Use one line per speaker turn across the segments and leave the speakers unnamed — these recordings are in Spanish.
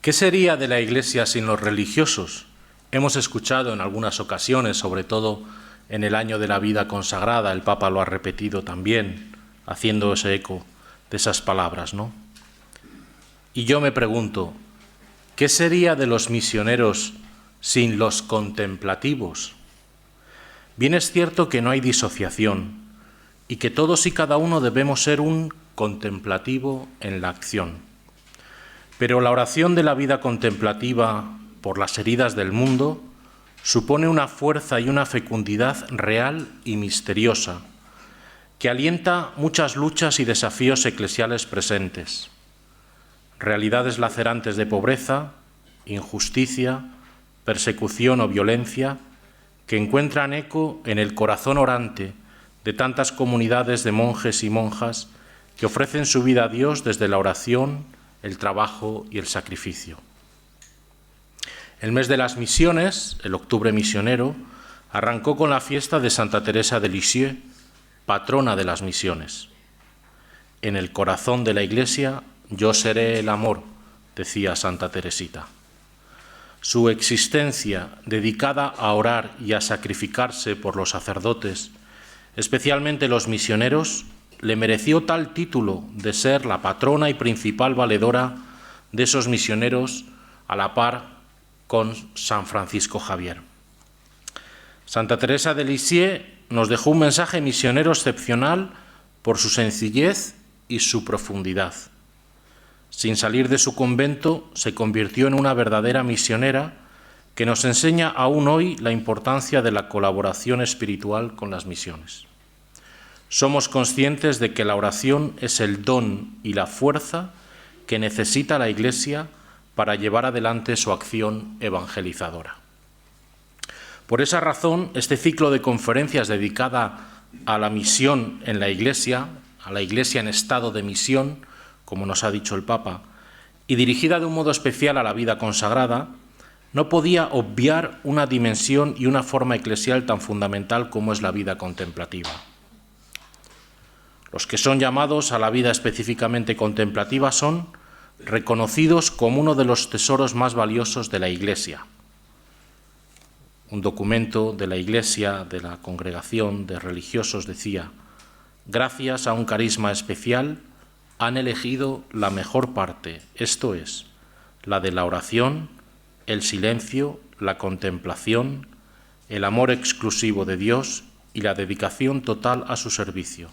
¿Qué sería de la Iglesia sin los religiosos? Hemos escuchado en algunas ocasiones, sobre todo en el año de la vida consagrada, el Papa lo ha repetido también, haciendo ese eco de esas palabras, ¿no? Y yo me pregunto, ¿qué sería de los misioneros sin los contemplativos? Bien es cierto que no hay disociación y que todos y cada uno debemos ser un contemplativo en la acción. Pero la oración de la vida contemplativa por las heridas del mundo supone una fuerza y una fecundidad real y misteriosa que alienta muchas luchas y desafíos eclesiales presentes. Realidades lacerantes de pobreza, injusticia, persecución o violencia que encuentran eco en el corazón orante de tantas comunidades de monjes y monjas que ofrecen su vida a Dios desde la oración, el trabajo y el sacrificio. El mes de las misiones, el octubre misionero, arrancó con la fiesta de Santa Teresa de Lisieux, patrona de las misiones. En el corazón de la Iglesia yo seré el amor, decía Santa Teresita. Su existencia dedicada a orar y a sacrificarse por los sacerdotes, especialmente los misioneros, le mereció tal título de ser la patrona y principal valedora de esos misioneros a la par con San Francisco Javier. Santa Teresa de Lisieux nos dejó un mensaje misionero excepcional por su sencillez y su profundidad. Sin salir de su convento, se convirtió en una verdadera misionera que nos enseña aún hoy la importancia de la colaboración espiritual con las misiones. Somos conscientes de que la oración es el don y la fuerza que necesita la Iglesia para llevar adelante su acción evangelizadora. Por esa razón, este ciclo de conferencias dedicada a la misión en la Iglesia, a la Iglesia en estado de misión, como nos ha dicho el Papa, y dirigida de un modo especial a la vida consagrada, no podía obviar una dimensión y una forma eclesial tan fundamental como es la vida contemplativa. Los que son llamados a la vida específicamente contemplativa son reconocidos como uno de los tesoros más valiosos de la Iglesia. Un documento de la Iglesia, de la congregación de religiosos decía: gracias a un carisma especial han elegido la mejor parte, esto es, la de la oración, el silencio, la contemplación, el amor exclusivo de Dios y la dedicación total a su servicio.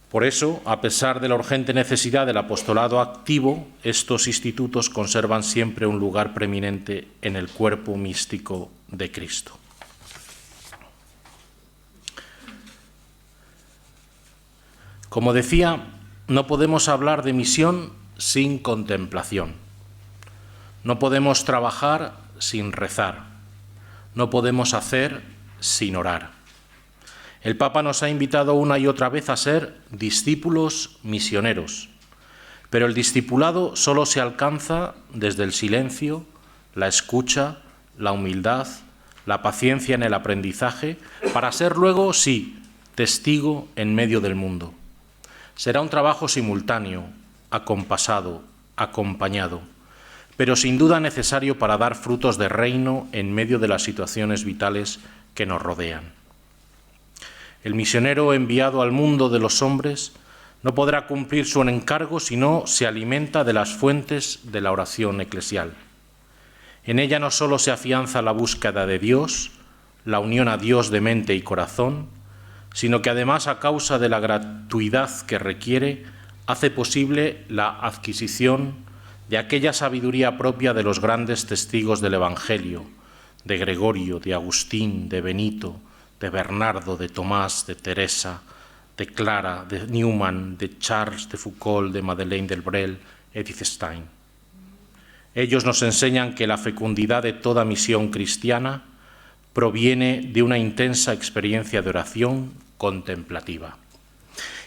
Por eso, a pesar de la urgente necesidad del apostolado activo, estos institutos conservan siempre un lugar preeminente en el cuerpo místico de Cristo. Como decía, no podemos hablar de misión sin contemplación. No podemos trabajar sin rezar. No podemos hacer sin orar. El Papa nos ha invitado una y otra vez a ser discípulos misioneros, pero el discipulado solo se alcanza desde el silencio, la escucha, la humildad, la paciencia en el aprendizaje, para ser luego, sí, testigo en medio del mundo. Será un trabajo simultáneo, acompasado, acompañado, pero sin duda necesario para dar frutos de reino en medio de las situaciones vitales que nos rodean. El misionero enviado al mundo de los hombres no podrá cumplir su encargo si no se alimenta de las fuentes de la oración eclesial. En ella no solo se afianza la búsqueda de Dios, la unión a Dios de mente y corazón, sino que además, a causa de la gratuidad que requiere, hace posible la adquisición de aquella sabiduría propia de los grandes testigos del Evangelio, de Gregorio, de Agustín, de Benito, de Bernardo, de Tomás, de Teresa, de Clara, de Newman, de Charles, de Foucault, de Madeleine Delbrel, Edith Stein. Ellos nos enseñan que la fecundidad de toda misión cristiana proviene de una intensa experiencia de oración contemplativa.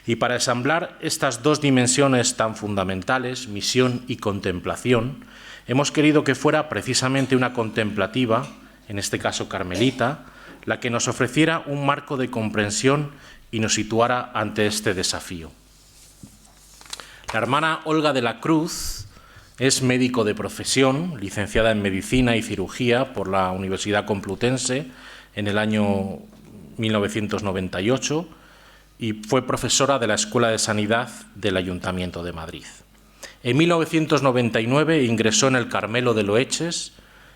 Y para ensamblar estas dos dimensiones tan fundamentales, misión y contemplación, hemos querido que fuera precisamente una contemplativa, en este caso carmelita, la que nos ofreciera un marco de comprensión y nos situara ante este desafío. La hermana Olga de la Cruz, Es médico de profesión, licenciada en Medicina y Cirugía por la Universidad Complutense en el año 1998 y fue profesora de la Escuela de Sanidad del Ayuntamiento de Madrid. En 1999 ingresó en el Carmelo de Loeches,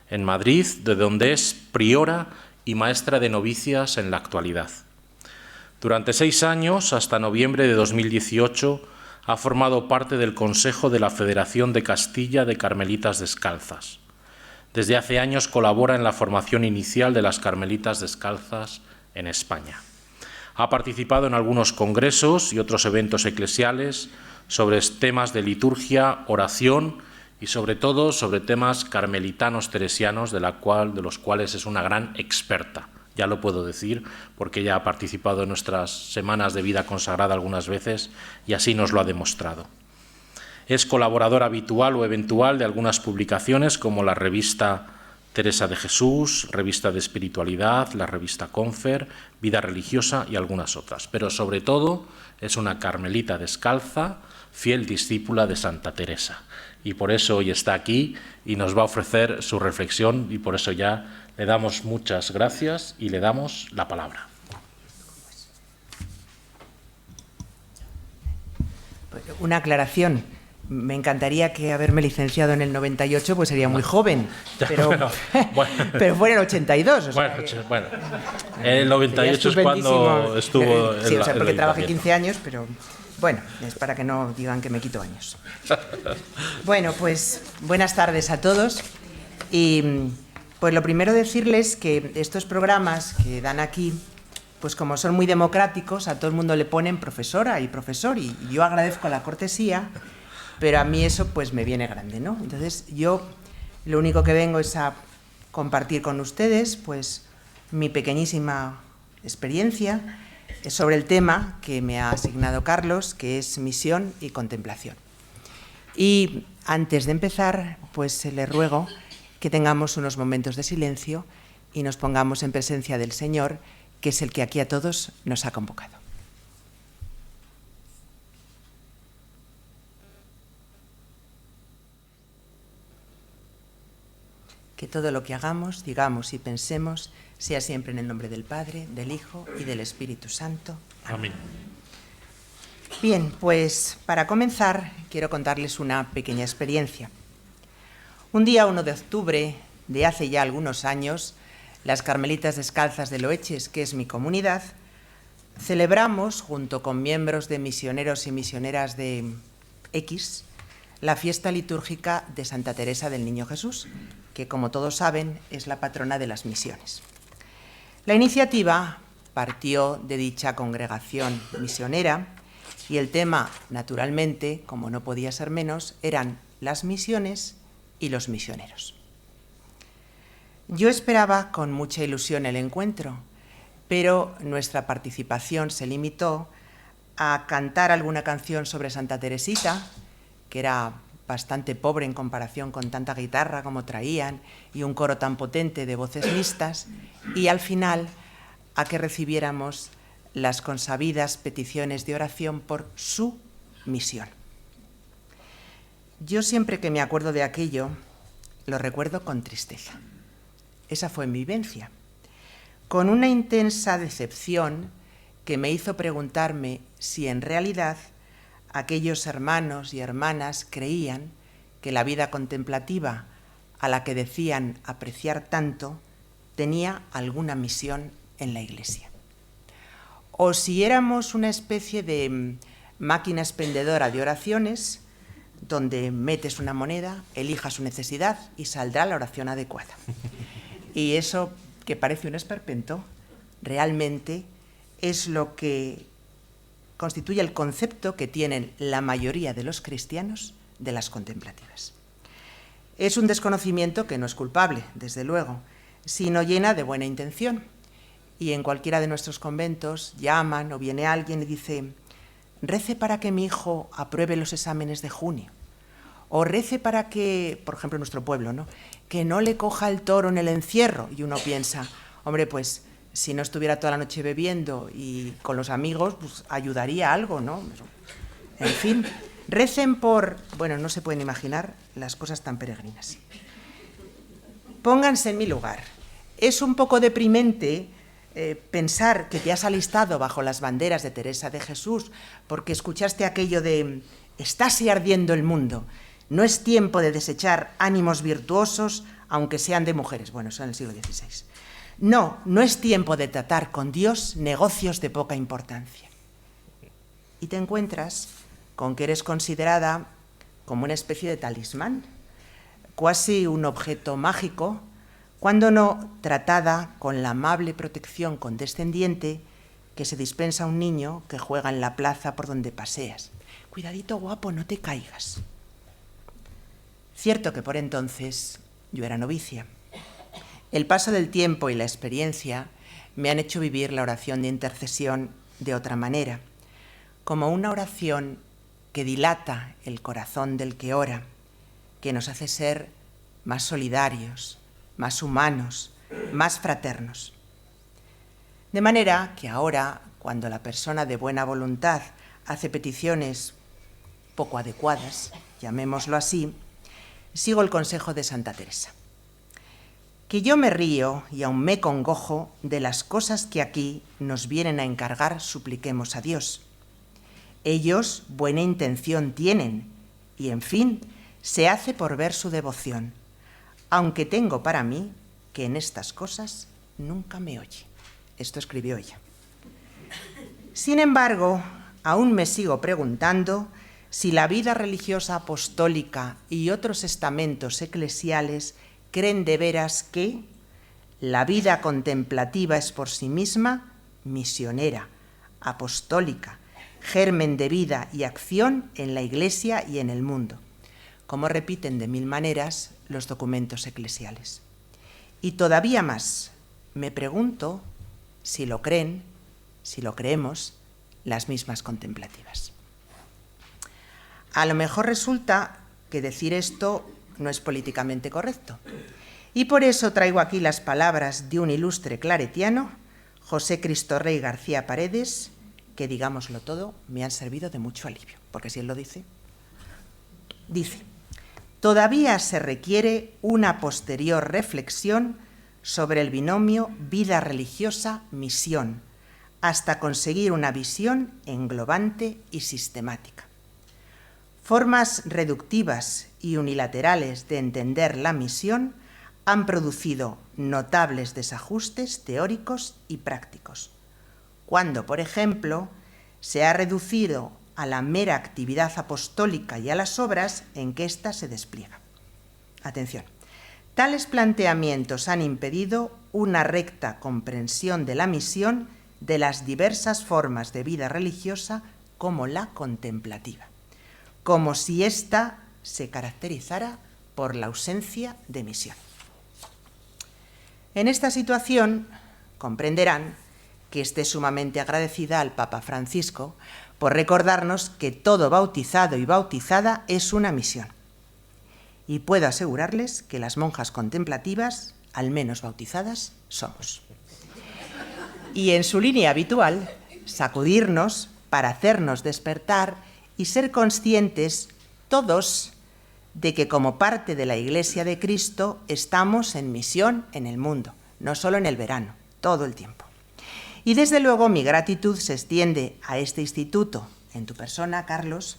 en Madrid, de donde es priora y maestra de novicias en la actualidad. Durante 6 años, hasta noviembre de 2018, ha formado parte del Consejo de la Federación de Castilla de Carmelitas Descalzas. Desde hace años colabora en la formación inicial de las Carmelitas Descalzas en España. Ha participado en algunos congresos y otros eventos eclesiales sobre temas de liturgia, oración y sobre todo sobre temas carmelitanos teresianos de los cuales es una gran experta. Ya lo puedo decir porque ella ha participado en nuestras semanas de vida consagrada algunas veces y así nos lo ha demostrado. Es colaboradora habitual o eventual de algunas publicaciones como la revista Teresa de Jesús, Revista de Espiritualidad, la revista Confer, Vida Religiosa y algunas otras. Pero sobre todo es una carmelita descalza, fiel discípula de Santa Teresa. Y por eso hoy está aquí y nos va a ofrecer su reflexión y por eso ya le damos muchas gracias y le damos la palabra.
Una aclaración. Me encantaría que haberme licenciado en el 98, pues sería muy joven, pero, pero fue en el 82. O sea,
bueno, el 98 es cuando estuvo...
Sí, o sea, porque trabajé 15 años, pero bueno, es para que no digan que me quito años. Bueno, pues buenas tardes a todos y pues lo primero decirles que estos programas que dan aquí, pues como son muy democráticos, a todo el mundo le ponen profesora y profesor y yo agradezco la cortesía, pero a mí eso pues me viene grande, ¿no? Entonces yo lo único que vengo es a compartir con ustedes pues mi pequeñísima experiencia sobre el tema que me ha asignado Carlos, que es misión y contemplación. Y antes de empezar, pues le ruego que tengamos unos momentos de silencio y nos pongamos en presencia del Señor, que es el que aquí a todos nos ha convocado. Que todo lo que hagamos, digamos y pensemos sea siempre en el nombre del Padre, del Hijo y del Espíritu Santo.
Amén.
Bien, pues para comenzar quiero contarles una pequeña experiencia. Un día 1 de octubre de hace ya algunos años, las Carmelitas Descalzas de Loeches, que es mi comunidad, celebramos, junto con miembros de misioneros y misioneras de X, la fiesta litúrgica de Santa Teresa del Niño Jesús, que como todos saben es la patrona de las misiones. La iniciativa partió de dicha congregación misionera y el tema, naturalmente, como no podía ser menos, eran las misiones y los misioneros. Yo esperaba con mucha ilusión el encuentro, pero nuestra participación se limitó a cantar alguna canción sobre Santa Teresita, que era bastante pobre en comparación con tanta guitarra como traían y un coro tan potente de voces mixtas, y al final a que recibiéramos las consabidas peticiones de oración por su misión. Yo siempre que me acuerdo de aquello, lo recuerdo con tristeza. Esa fue mi vivencia, con una intensa decepción que me hizo preguntarme si en realidad aquellos hermanos y hermanas creían que la vida contemplativa a la que decían apreciar tanto tenía alguna misión en la Iglesia. O si éramos una especie de máquina expendedora de oraciones donde metes una moneda, elijas su necesidad y saldrá la oración adecuada. Y eso, que parece un esperpento, realmente es lo que constituye el concepto que tienen la mayoría de los cristianos de las contemplativas. Es un desconocimiento que no es culpable, desde luego, sino llena de buena intención. Y en cualquiera de nuestros conventos llaman o viene alguien y dice: rece para que mi hijo apruebe los exámenes de junio. O rece para que, por ejemplo en nuestro pueblo, ¿no?, que no le coja el toro en el encierro. Y uno piensa, hombre, pues si no estuviera toda la noche bebiendo y con los amigos, pues ayudaría algo, ¿no? En fin, Recen por... Bueno, no se pueden imaginar las cosas tan peregrinas. Pónganse en mi lugar. Es un poco deprimente pensar que te has alistado bajo las banderas de Teresa de Jesús porque escuchaste aquello de «Estáse ardiendo el mundo». No es tiempo de desechar ánimos virtuosos, aunque sean de mujeres. Bueno, eso en el siglo XVI. No, no es tiempo de tratar con Dios negocios de poca importancia. Y te encuentras con que eres considerada como una especie de talismán, cuasi un objeto mágico, cuando no tratada con la amable protección condescendiente que se dispensa a un niño que juega en la plaza por donde paseas. Cuidadito, guapo, no te caigas. Cierto que por entonces yo era novicia. El paso del tiempo y la experiencia me han hecho vivir la oración de intercesión de otra manera, como una oración que dilata el corazón del que ora, que nos hace ser más solidarios, más humanos, más fraternos. De manera que ahora, cuando la persona de buena voluntad hace peticiones poco adecuadas, llamémoslo así, sigo el consejo de Santa Teresa. Que yo me río y aún me congojo de las cosas que aquí nos vienen a encargar, supliquemos a Dios. Ellos buena intención tienen y, en fin, se hace por ver su devoción, aunque tengo para mí que en estas cosas nunca me oye. Esto escribió ella. Sin embargo, aún me sigo preguntando si la vida religiosa apostólica y otros estamentos eclesiales creen de veras que la vida contemplativa es por sí misma misionera, apostólica, germen de vida y acción en la Iglesia y en el mundo, como repiten de mil maneras los documentos eclesiales. Y todavía más, me pregunto si lo creen, si lo creemos, las mismas contemplativas. A lo mejor resulta que decir esto no es políticamente correcto. Y por eso traigo aquí las palabras de un ilustre claretiano, José Cristo Rey García Paredes, que, digámoslo todo, me han servido de mucho alivio, porque si él lo dice. Dice, todavía se requiere una posterior reflexión sobre el binomio vida religiosa-misión, hasta conseguir una visión englobante y sistemática. Formas reductivas y unilaterales de entender la misión han producido notables desajustes teóricos y prácticos, cuando, por ejemplo, se ha reducido a la mera actividad apostólica y a las obras en que ésta se despliega. Atención, tales planteamientos han impedido una recta comprensión de la misión de las diversas formas de vida religiosa como la contemplativa, como si ésta se caracterizara por la ausencia de misión. En esta situación comprenderán que esté sumamente agradecida al Papa Francisco por recordarnos que todo bautizado y bautizada es una misión. Y puedo asegurarles que las monjas contemplativas, al menos bautizadas, somos. Y en su línea habitual, sacudirnos para hacernos despertar y ser conscientes todos de que como parte de la Iglesia de Cristo estamos en misión en el mundo, no solo en el verano, todo el tiempo. Y desde luego mi gratitud se extiende a este instituto, en tu persona, Carlos,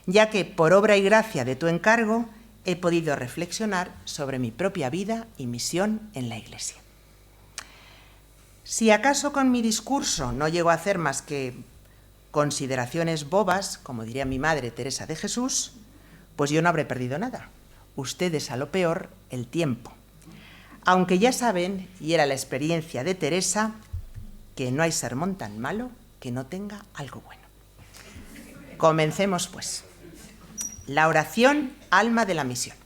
ya que por obra y gracia de tu encargo he podido reflexionar sobre mi propia vida y misión en la Iglesia. Si acaso con mi discurso no llego a hacer más que consideraciones bobas, como diría mi madre Teresa de Jesús, pues yo no habré perdido nada. Ustedes a lo peor el tiempo. Aunque ya saben, y era la experiencia de Teresa, que no hay sermón tan malo que no tenga algo bueno. Comencemos pues. La oración, alma de la misión.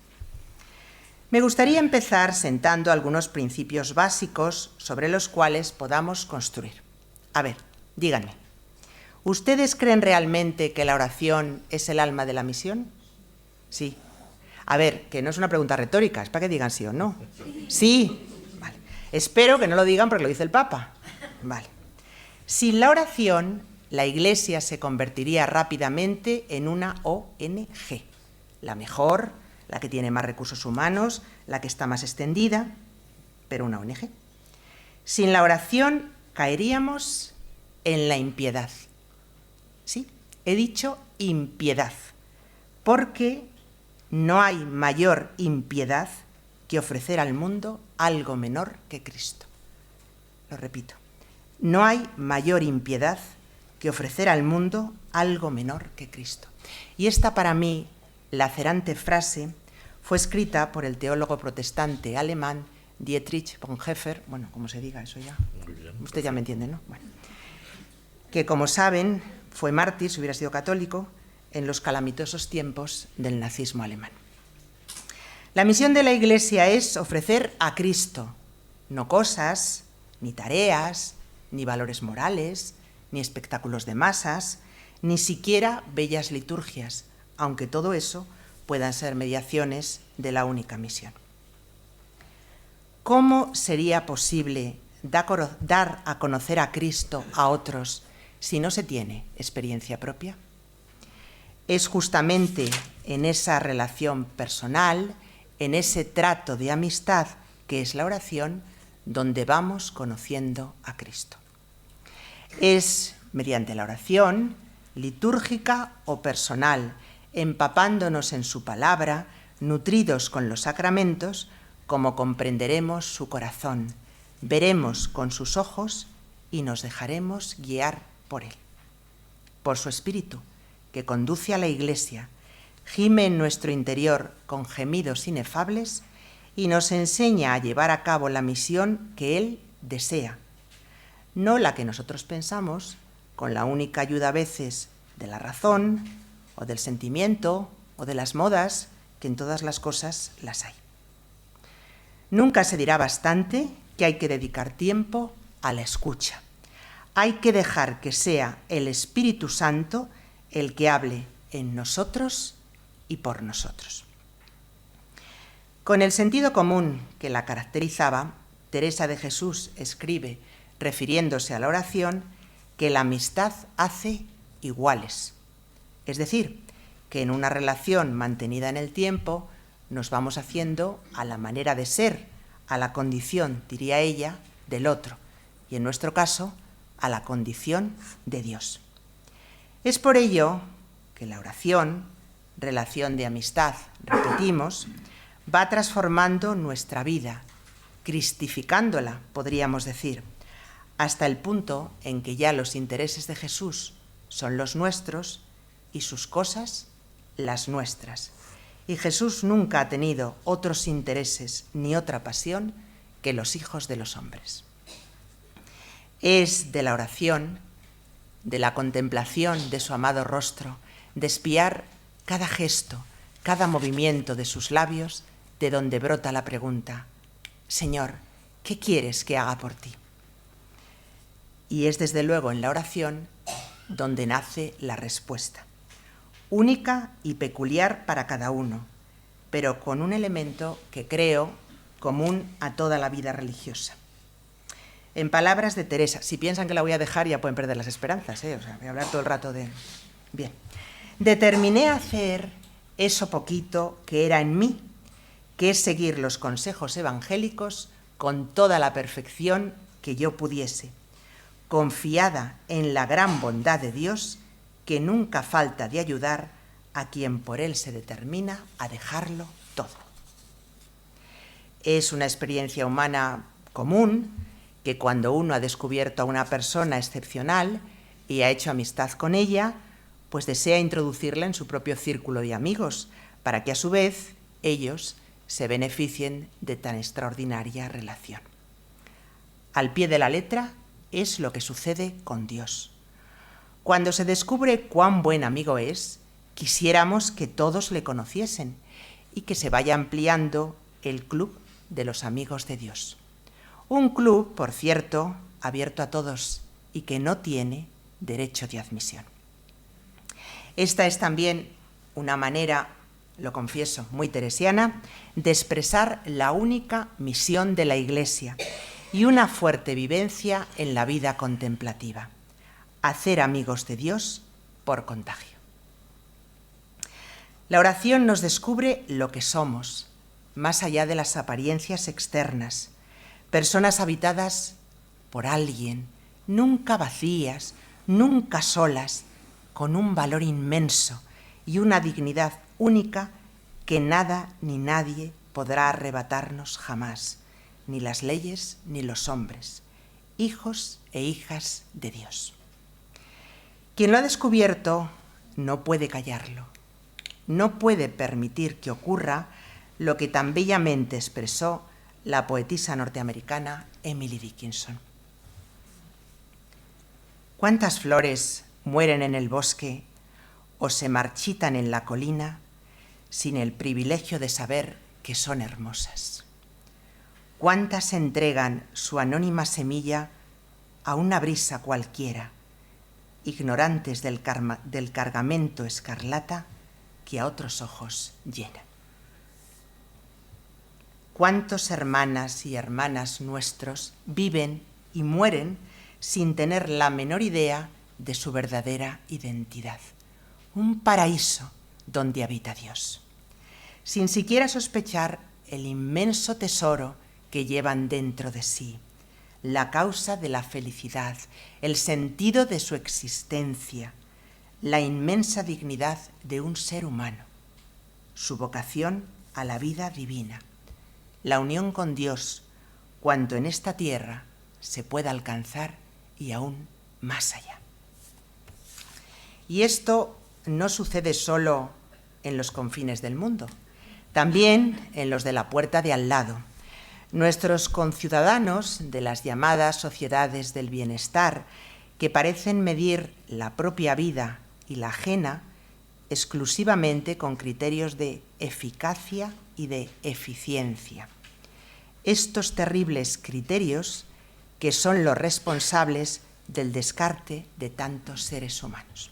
Me gustaría empezar sentando algunos principios básicos sobre los cuales podamos construir. A ver, díganme, ¿ustedes creen realmente que la oración es el alma de la misión? Sí. A ver, que no es una pregunta retórica, es para que digan sí o no. Sí. Vale. Espero que no lo digan porque lo dice el Papa. Vale. Sin la oración, la Iglesia se convertiría rápidamente en una ONG, la mejor, la que tiene más recursos humanos, la que está más extendida, pero una ONG. Sin la oración caeríamos en la impiedad. Sí, he dicho impiedad, porque no hay mayor impiedad que ofrecer al mundo algo menor que Cristo. Lo repito, no hay mayor impiedad que ofrecer al mundo algo menor que Cristo. Y esta para mí lacerante frase fue escrita por el teólogo protestante alemán Dietrich Bonhoeffer, bueno, como se diga eso ya, usted ya me entiende, ¿no? Bueno, que como saben fue mártir, si hubiera sido católico, en los calamitosos tiempos del nazismo alemán. La misión de la Iglesia es ofrecer a Cristo, no cosas, ni tareas, ni valores morales, ni espectáculos de masas, ni siquiera bellas liturgias, aunque todo eso puedan ser mediaciones de la única misión. ¿Cómo sería posible dar a conocer a Cristo a otros si no se tiene experiencia propia? Es justamente en esa relación personal, en ese trato de amistad que es la oración, donde vamos conociendo a Cristo. Es mediante la oración, litúrgica o personal, empapándonos en su palabra, nutridos con los sacramentos, como comprenderemos su corazón, veremos con sus ojos y nos dejaremos guiar por él. Por su Espíritu, que conduce a la Iglesia, gime en nuestro interior con gemidos inefables y nos enseña a llevar a cabo la misión que él desea, no la que nosotros pensamos, con la única ayuda a veces de la razón o del sentimiento o de las modas, que en todas las cosas las hay. Nunca se dirá bastante que hay que dedicar tiempo a la escucha. Hay que dejar que sea el Espíritu Santo el que hable en nosotros y por nosotros. Con el sentido común que la caracterizaba, Teresa de Jesús escribe, refiriéndose a la oración, que la amistad hace iguales. Es decir, que en una relación mantenida en el tiempo nos vamos haciendo a la manera de ser, a la condición, diría ella, del otro, y en nuestro caso, a la condición de Dios. Es por ello que la oración, relación de amistad, repetimos, va transformando nuestra vida, cristificándola, podríamos decir, hasta el punto en que ya los intereses de Jesús son los nuestros y sus cosas las nuestras. Y Jesús nunca ha tenido otros intereses ni otra pasión que los hijos de los hombres. Es de la oración, de la contemplación de su amado rostro, de espiar cada gesto, cada movimiento de sus labios, de donde brota la pregunta: Señor, ¿qué quieres que haga por ti? Y es desde luego en la oración donde nace la respuesta, única y peculiar para cada uno, pero con un elemento que creo común a toda la vida religiosa. En palabras de Teresa, si piensan que la voy a dejar ya pueden perder las esperanzas, O sea, voy a hablar todo el rato de... Bien, determiné hacer eso poquito que era en mí, que es seguir los consejos evangélicos con toda la perfección que yo pudiese, confiada en la gran bondad de Dios, que nunca falta de ayudar a quien por él se determina a dejarlo todo. Es una experiencia humana común que cuando uno ha descubierto a una persona excepcional y ha hecho amistad con ella, pues desea introducirla en su propio círculo de amigos, para que a su vez ellos se beneficien de tan extraordinaria relación. Al pie de la letra es lo que sucede con Dios. Cuando se descubre cuán buen amigo es, quisiéramos que todos le conociesen y que se vaya ampliando el club de los amigos de Dios. Un club, por cierto, abierto a todos y que no tiene derecho de admisión. Esta es también una manera, lo confieso, muy teresiana, de expresar la única misión de la Iglesia y una fuerte vivencia en la vida contemplativa: hacer amigos de Dios por contagio. La oración nos descubre lo que somos, más allá de las apariencias externas, personas habitadas por alguien, nunca vacías, nunca solas, con un valor inmenso y una dignidad única que nada ni nadie podrá arrebatarnos jamás, ni las leyes ni los hombres, hijos e hijas de Dios. Quien lo ha descubierto no puede callarlo, no puede permitir que ocurra lo que tan bellamente expresó la poetisa norteamericana Emily Dickinson. ¿Cuántas flores mueren en el bosque o se marchitan en la colina sin el privilegio de saber que son hermosas? ¿Cuántas entregan su anónima semilla a una brisa cualquiera, ignorantes del cargamento escarlata que a otros ojos llena? ¿Cuántos hermanas y hermanas nuestros viven y mueren sin tener la menor idea de su verdadera identidad? Un paraíso donde habita Dios, sin siquiera sospechar el inmenso tesoro que llevan dentro de sí, la causa de la felicidad, el sentido de su existencia, la inmensa dignidad de un ser humano, su vocación a la vida divina, la unión con Dios, cuanto en esta tierra se pueda alcanzar y aún más allá. Y esto no sucede solo en los confines del mundo, también en los de la puerta de al lado. Nuestros conciudadanos de las llamadas sociedades del bienestar, que parecen medir la propia vida y la ajena exclusivamente con criterios de eficacia y de eficiencia. Estos terribles criterios que son los responsables del descarte de tantos seres humanos.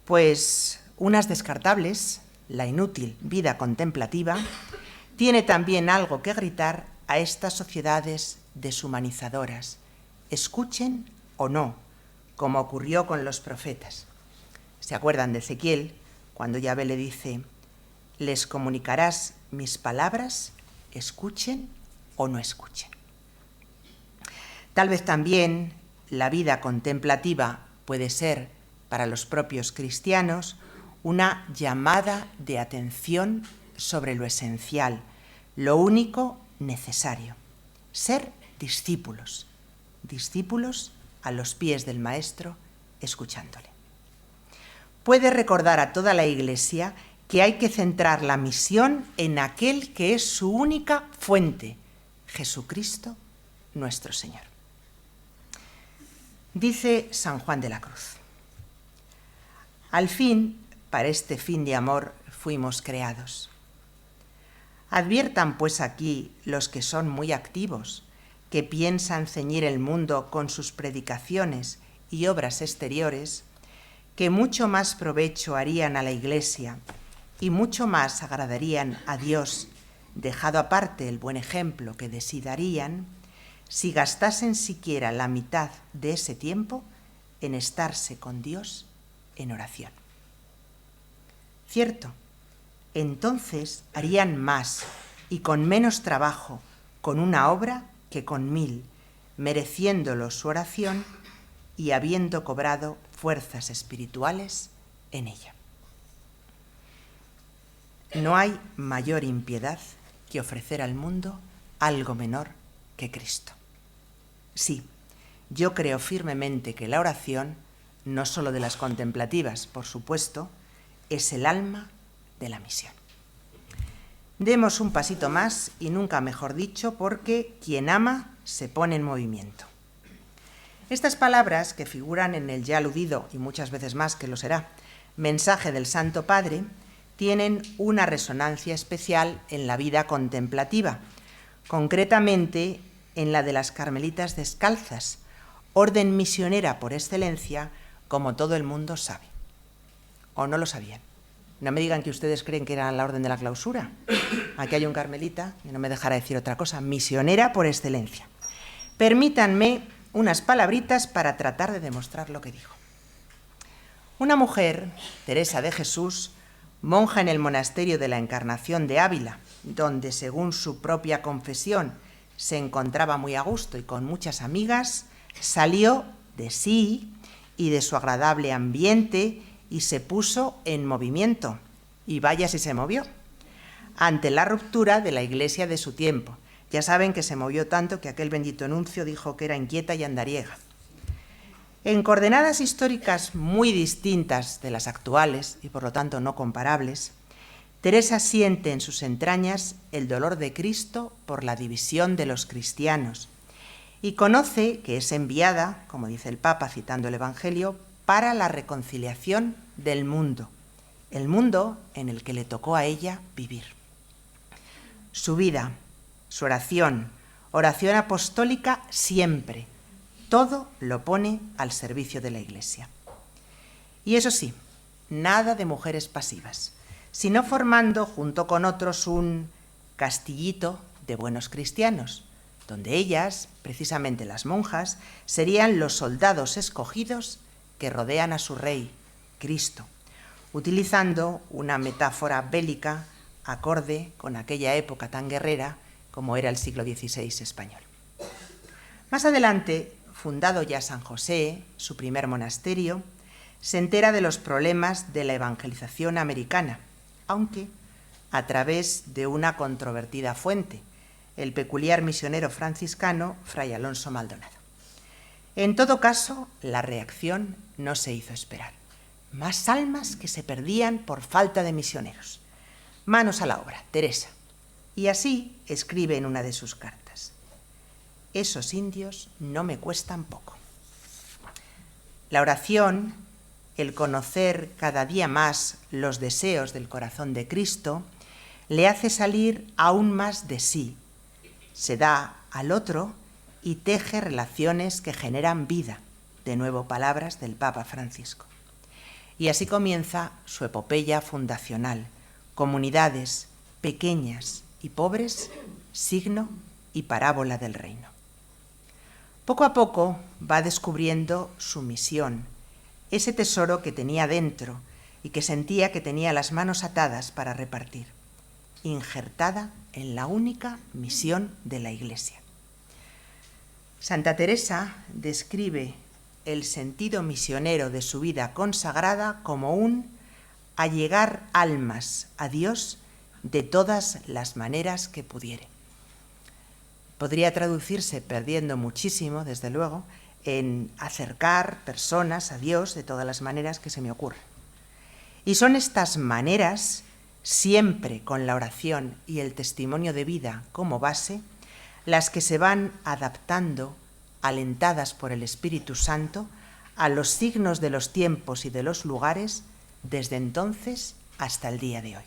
Pues unas descartables, la inútil vida contemplativa, tiene también algo que gritar a estas sociedades deshumanizadoras, escuchen o no, como ocurrió con los profetas. ¿Se acuerdan de Ezequiel, cuando Yahvé le dice, les comunicarás mis palabras, escuchen o no escuchen? Tal vez también la vida contemplativa puede ser, para los propios cristianos, una llamada de atención sobre lo esencial, lo único necesario, ser discípulos, discípulos a los pies del Maestro, escuchándole. Puede recordar a toda la Iglesia que hay que centrar la misión en aquel que es su única fuente, Jesucristo, nuestro Señor. Dice San Juan de la Cruz, al fin, para este fin de amor fuimos creados. Adviertan pues aquí los que son muy activos, que piensan ceñir el mundo con sus predicaciones y obras exteriores, que mucho más provecho harían a la Iglesia y mucho más agradarían a Dios, dejado aparte el buen ejemplo que de sí darían, si gastasen siquiera la mitad de ese tiempo en estarse con Dios en oración. Cierto, entonces harían más y con menos trabajo con una obra que con 1000, mereciéndolo su oración y habiendo cobrado fuerzas espirituales en ella. No hay mayor impiedad que ofrecer al mundo algo menor que Cristo. Sí, yo creo firmemente que la oración, no solo de las contemplativas, por supuesto, es el alma de la misión. Demos un pasito más, y nunca mejor dicho, porque quien ama se pone en movimiento. Estas palabras, que figuran en el ya aludido, y muchas veces más que lo será, mensaje del Santo Padre, tienen una resonancia especial en la vida contemplativa, concretamente en la de las Carmelitas Descalzas, orden misionera por excelencia, como todo el mundo sabe. ¿O no lo sabían? No me digan que ustedes creen que era la orden de la clausura. Aquí hay un carmelita, y no me dejará decir otra cosa, misionera por excelencia. Permítanme unas palabritas para tratar de demostrar lo que dijo. Una mujer, Teresa de Jesús, monja en el monasterio de la Encarnación de Ávila, donde, según su propia confesión, se encontraba muy a gusto y con muchas amigas, salió de sí y de su agradable ambiente y se puso en movimiento, y vaya si se movió, ante la ruptura de la iglesia de su tiempo. Ya saben que se movió tanto que aquel bendito nuncio dijo que era inquieta y andariega. En coordenadas históricas muy distintas de las actuales y por lo tanto no comparables, Teresa siente en sus entrañas el dolor de Cristo por la división de los cristianos y conoce que es enviada, como dice el Papa citando el Evangelio, para la reconciliación del mundo, el mundo en el que le tocó a ella vivir. Su vida, su oración apostólica siempre, todo lo pone al servicio de la Iglesia. Y eso sí, nada de mujeres pasivas, sino formando junto con otros un castillito de buenos cristianos, donde ellas, precisamente las monjas, serían los soldados escogidos que rodean a su rey, Cristo, utilizando una metáfora bélica acorde con aquella época tan guerrera como era el siglo XVI español. Más adelante, fundado ya San José, su primer monasterio, se entera de los problemas de la evangelización americana, aunque a través de una controvertida fuente, el peculiar misionero franciscano Fray Alonso Maldonado. En todo caso, la reacción no se hizo esperar. Más almas que se perdían por falta de misioneros. Manos a la obra, Teresa. Y así escribe en una de sus cartas: esos indios no me cuestan poco. La oración, el conocer cada día más los deseos del corazón de Cristo, le hace salir aún más de sí. Se da al otro y teje relaciones que generan vida. De nuevo, palabras del Papa Francisco. Y así comienza su epopeya fundacional. Comunidades pequeñas y pobres, signo y parábola del reino. Poco a poco va descubriendo su misión, ese tesoro que tenía dentro y que sentía que tenía las manos atadas para repartir, injertada en la única misión de la Iglesia. Santa Teresa describe el sentido misionero de su vida consagrada como un allegar almas a Dios de todas las maneras que pudiere. Podría traducirse, perdiendo muchísimo, desde luego, en acercar personas a Dios de todas las maneras que se me ocurren. Y son estas maneras, siempre con la oración y el testimonio de vida como base, las que se van adaptando, alentadas por el Espíritu Santo, a los signos de los tiempos y de los lugares desde entonces hasta el día de hoy.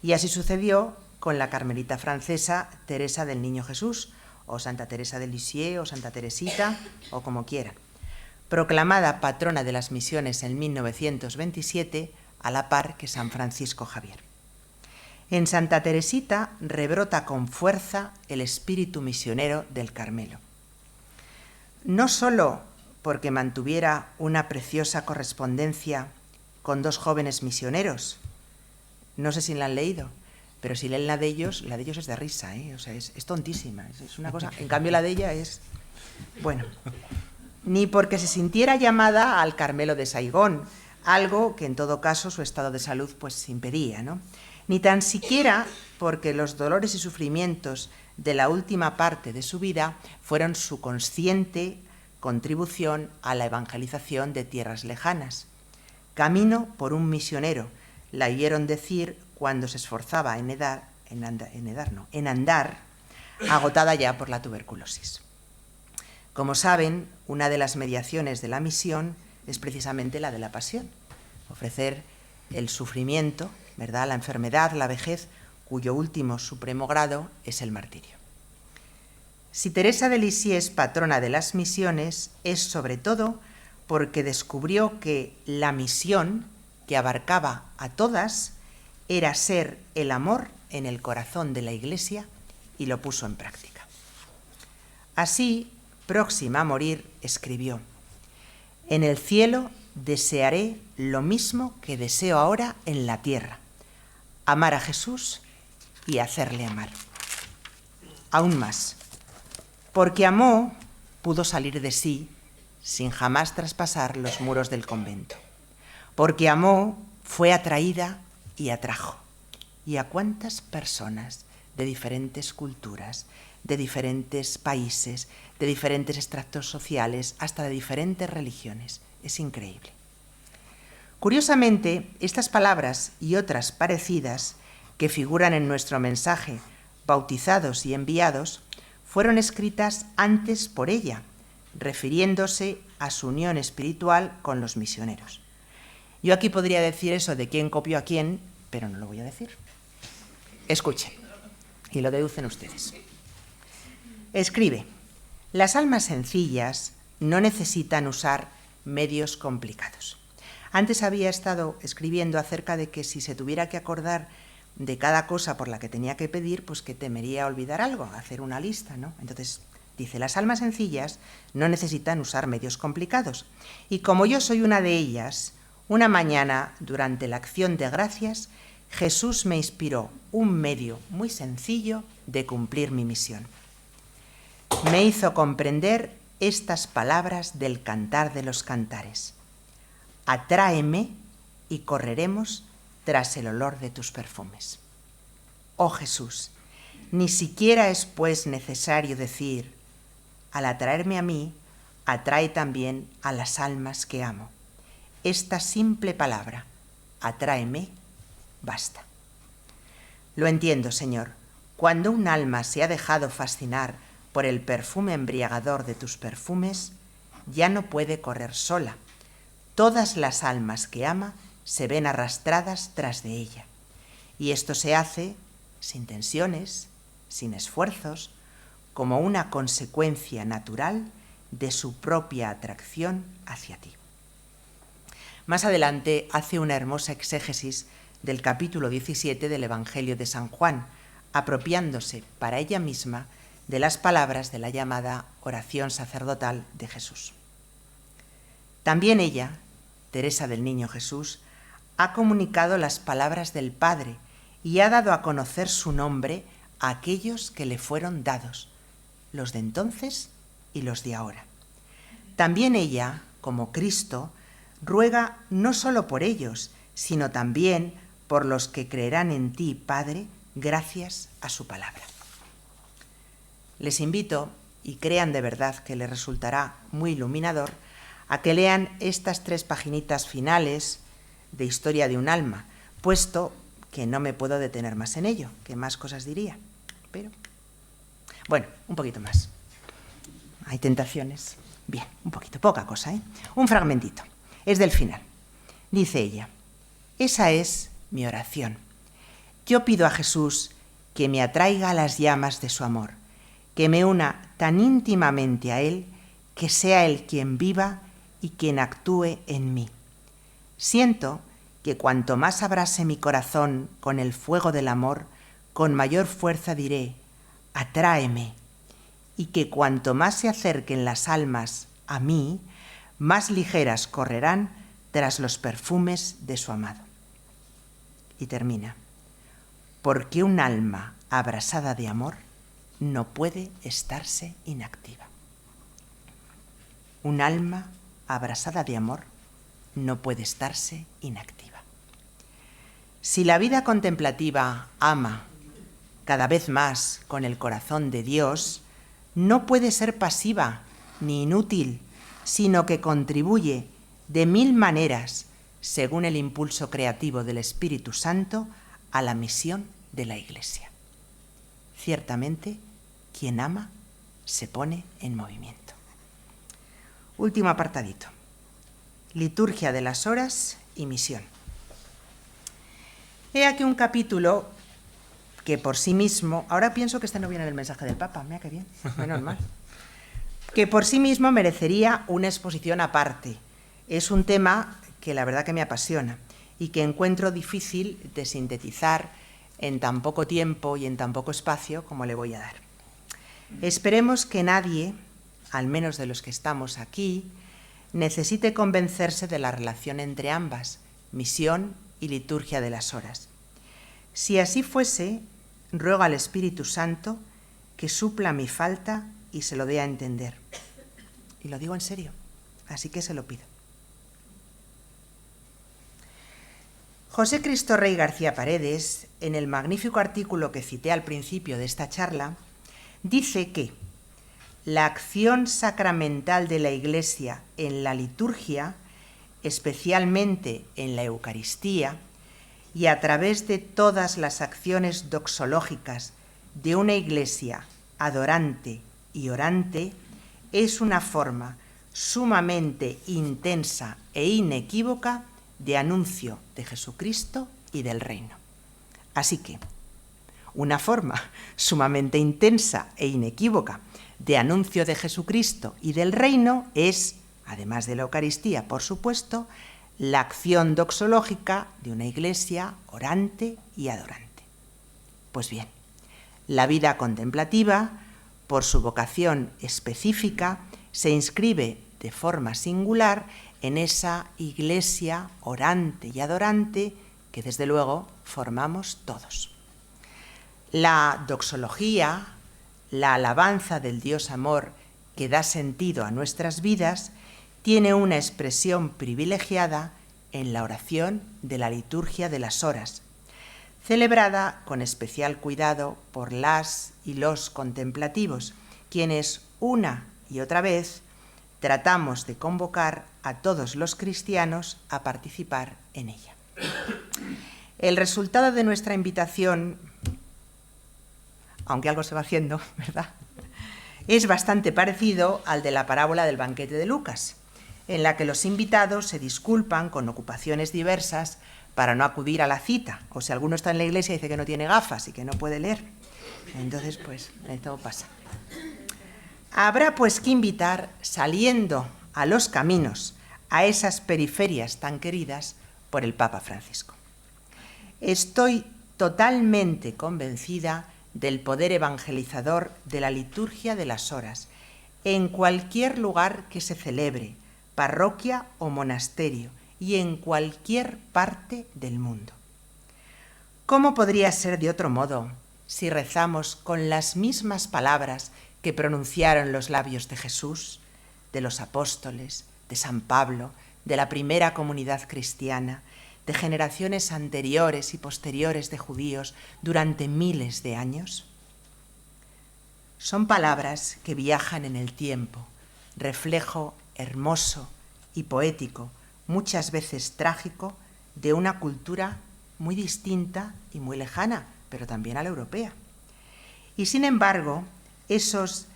Y así sucedió con la carmelita francesa Teresa del Niño Jesús, o Santa Teresa de Lisieux, o Santa Teresita, o como quieran, proclamada patrona de las misiones en 1927, a la par que San Francisco Javier. En Santa Teresita rebrota con fuerza el espíritu misionero del Carmelo. No solo porque mantuviera una preciosa correspondencia con dos jóvenes misioneros, no sé si la han leído, pero si leen la de ellos es de risa, ¿eh? O sea, es tontísima, es una cosa. En cambio la de ella es, bueno, ni porque se sintiera llamada al Carmelo de Saigón, algo que en todo caso su estado de salud pues impedía, ¿no? Ni tan siquiera porque los dolores y sufrimientos de la última parte de su vida fueron su consciente contribución a la evangelización de tierras lejanas. Camino por un misionero, la oyeron decir cuando se esforzaba en andar, agotada ya por la tuberculosis. Como saben, una de las mediaciones de la misión es precisamente la de la pasión, ofrecer el sufrimiento, ¿verdad?, la enfermedad, la vejez, cuyo último supremo grado es el martirio. Si Teresa de Lisieux es patrona de las misiones, es sobre todo porque descubrió que la misión, que abarcaba a todas, era ser el amor en el corazón de la Iglesia, y lo puso en práctica. Así próxima a morir, escribió: «En el cielo desearé lo mismo que deseo ahora en la tierra, amar a Jesús y hacerle amar». Aún más, porque amó, pudo salir de sí sin jamás traspasar los muros del convento. Porque amó, fue atraída y atrajo. ¿Y a cuántas personas de diferentes culturas, de diferentes países, de diferentes estratos sociales, hasta de diferentes religiones? Es increíble. Curiosamente, estas palabras y otras parecidas que figuran en nuestro mensaje, bautizados y enviados, fueron escritas antes por ella, refiriéndose a su unión espiritual con los misioneros. Yo aquí podría decir eso de quién copió a quién, pero no lo voy a decir. Escuchen, y lo deducen ustedes. Escribe: «Las almas sencillas no necesitan usar medios complicados». Antes había estado escribiendo acerca de que si se tuviera que acordar de cada cosa por la que tenía que pedir, pues que temería olvidar algo, hacer una lista, ¿no? Entonces dice: «Las almas sencillas no necesitan usar medios complicados. Y como yo soy una de ellas, una mañana, durante la acción de gracias, Jesús me inspiró un medio muy sencillo de cumplir mi misión. Me hizo comprender estas palabras del Cantar de los Cantares: atráeme y correremos tras el olor de tus perfumes. Oh Jesús, ni siquiera es pues necesario decir: al atraerme a mí, atrae también a las almas que amo. Esta simple palabra, atráeme, basta». Lo entiendo, Señor. Cuando un alma se ha dejado fascinar por el perfume embriagador de tus perfumes, ya no puede correr sola. Todas las almas que ama se ven arrastradas tras de ella. Y esto se hace sin tensiones, sin esfuerzos, como una consecuencia natural de su propia atracción hacia ti. Más adelante hace una hermosa exégesis del capítulo 17 del Evangelio de San Juan, apropiándose para ella misma de las palabras de la llamada oración sacerdotal de Jesús. También ella, Teresa del Niño Jesús, ha comunicado las palabras del Padre y ha dado a conocer su nombre a aquellos que le fueron dados, los de entonces y los de ahora. También ella, como Cristo, ruega no solo por ellos, sino también por los que creerán en ti, Padre, gracias a su palabra. Les invito, y crean de verdad que les resultará muy iluminador, a que lean estas 3 paginitas finales de Historia de un alma, puesto que no me puedo detener más en ello, que más cosas diría, pero bueno, un poquito más. Hay tentaciones. Bien, un poquito, poca cosa, ¿eh? Un fragmentito. Es del final. Dice ella: «Esa es mi oración. Yo pido a Jesús que me atraiga a las llamas de su amor, que me una tan íntimamente a Él, que sea Él quien viva y quien actúe en mí. Siento que cuanto más abrase mi corazón con el fuego del amor, con mayor fuerza diré: atráeme, y que cuanto más se acerquen las almas a mí, más ligeras correrán tras los perfumes de su amado». Y termina: «Porque un alma abrasada de amor no puede estarse inactiva». Un alma abrasada de amor no puede estarse inactiva. Si la vida contemplativa ama cada vez más con el corazón de Dios, no puede ser pasiva ni inútil, sino que contribuye de 1000 maneras, según el impulso creativo del Espíritu Santo, a la misión de la Iglesia. Ciertamente, quien ama se pone en movimiento. Último apartadito. Liturgia de las horas y misión. He aquí un capítulo que por sí mismo, ahora pienso que este no viene en el mensaje del Papa, mira qué bien, menos mal, que por sí mismo merecería una exposición aparte. Es un tema que la verdad que me apasiona y que encuentro difícil de sintetizar en tan poco tiempo y en tan poco espacio como le voy a dar. Esperemos que nadie al menos de los que estamos aquí, necesite convencerse de la relación entre ambas, misión y liturgia de las horas. Si así fuese, ruego al Espíritu Santo que supla mi falta y se lo dé a entender. Y lo digo en serio, así que se lo pido. José Cristo Rey García Paredes, en el magnífico artículo que cité al principio de esta charla, dice que la acción sacramental de la Iglesia en la liturgia, especialmente en la Eucaristía, y a través de todas las acciones doxológicas de una Iglesia adorante y orante, es una forma sumamente intensa e inequívoca de anuncio de Jesucristo y del reino. Así que, una forma sumamente intensa e inequívoca de anuncio de Jesucristo y del reino es, además de la Eucaristía, por supuesto, la acción doxológica de una Iglesia orante y adorante. Pues bien, la vida contemplativa, por su vocación específica, se inscribe de forma singular en esa Iglesia orante y adorante que desde luego formamos todos. La doxología, la alabanza del Dios amor que da sentido a nuestras vidas, tiene una expresión privilegiada en la oración de la liturgia de las horas, celebrada con especial cuidado por las y los contemplativos, quienes una y otra vez tratamos de convocar a todos los cristianos a participar en ella. El resultado de nuestra invitación, aunque algo se va haciendo, ¿verdad?, es bastante parecido al de la parábola del banquete de Lucas, en la que los invitados se disculpan con ocupaciones diversas para no acudir a la cita, o si alguno está en la iglesia y dice que no tiene gafas y que no puede leer. Entonces, pues, esto pasa. Habrá pues que invitar, saliendo a los caminos, a esas periferias tan queridas por el Papa Francisco. Estoy totalmente convencida del poder evangelizador de la liturgia de las horas, en cualquier lugar que se celebre, parroquia o monasterio, y en cualquier parte del mundo. ¿Cómo podría ser de otro modo si rezamos con las mismas palabras que pronunciaron los labios de Jesús, de los apóstoles, de San Pablo, de la primera comunidad cristiana, de generaciones anteriores y posteriores de judíos durante miles de años? Son palabras que viajan en el tiempo, reflejo hermoso y poético, muchas veces trágico, de una cultura muy distinta y muy lejana, pero también a la europea. Y sin embargo, esos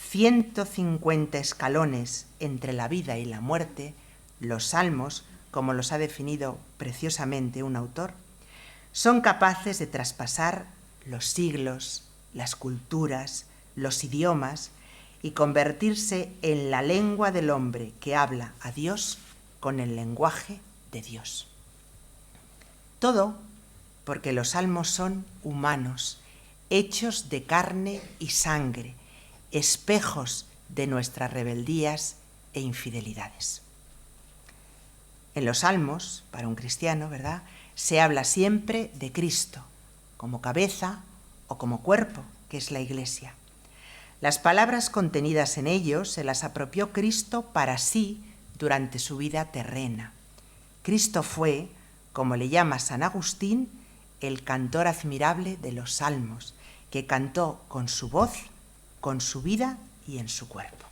150 escalones entre la vida y la muerte, los salmos, como los ha definido preciosamente un autor, son capaces de traspasar los siglos, las culturas, los idiomas y convertirse en la lengua del hombre que habla a Dios con el lenguaje de Dios. Todo porque los salmos son humanos, hechos de carne y sangre, espejos de nuestras rebeldías e infidelidades. En los salmos, para un cristiano, ¿verdad?, se habla siempre de Cristo, como cabeza o como cuerpo, que es la Iglesia. Las palabras contenidas en ellos se las apropió Cristo para sí durante su vida terrena. Cristo fue, como le llama San Agustín, el cantor admirable de los salmos, que cantó con su voz, con su vida y en su cuerpo.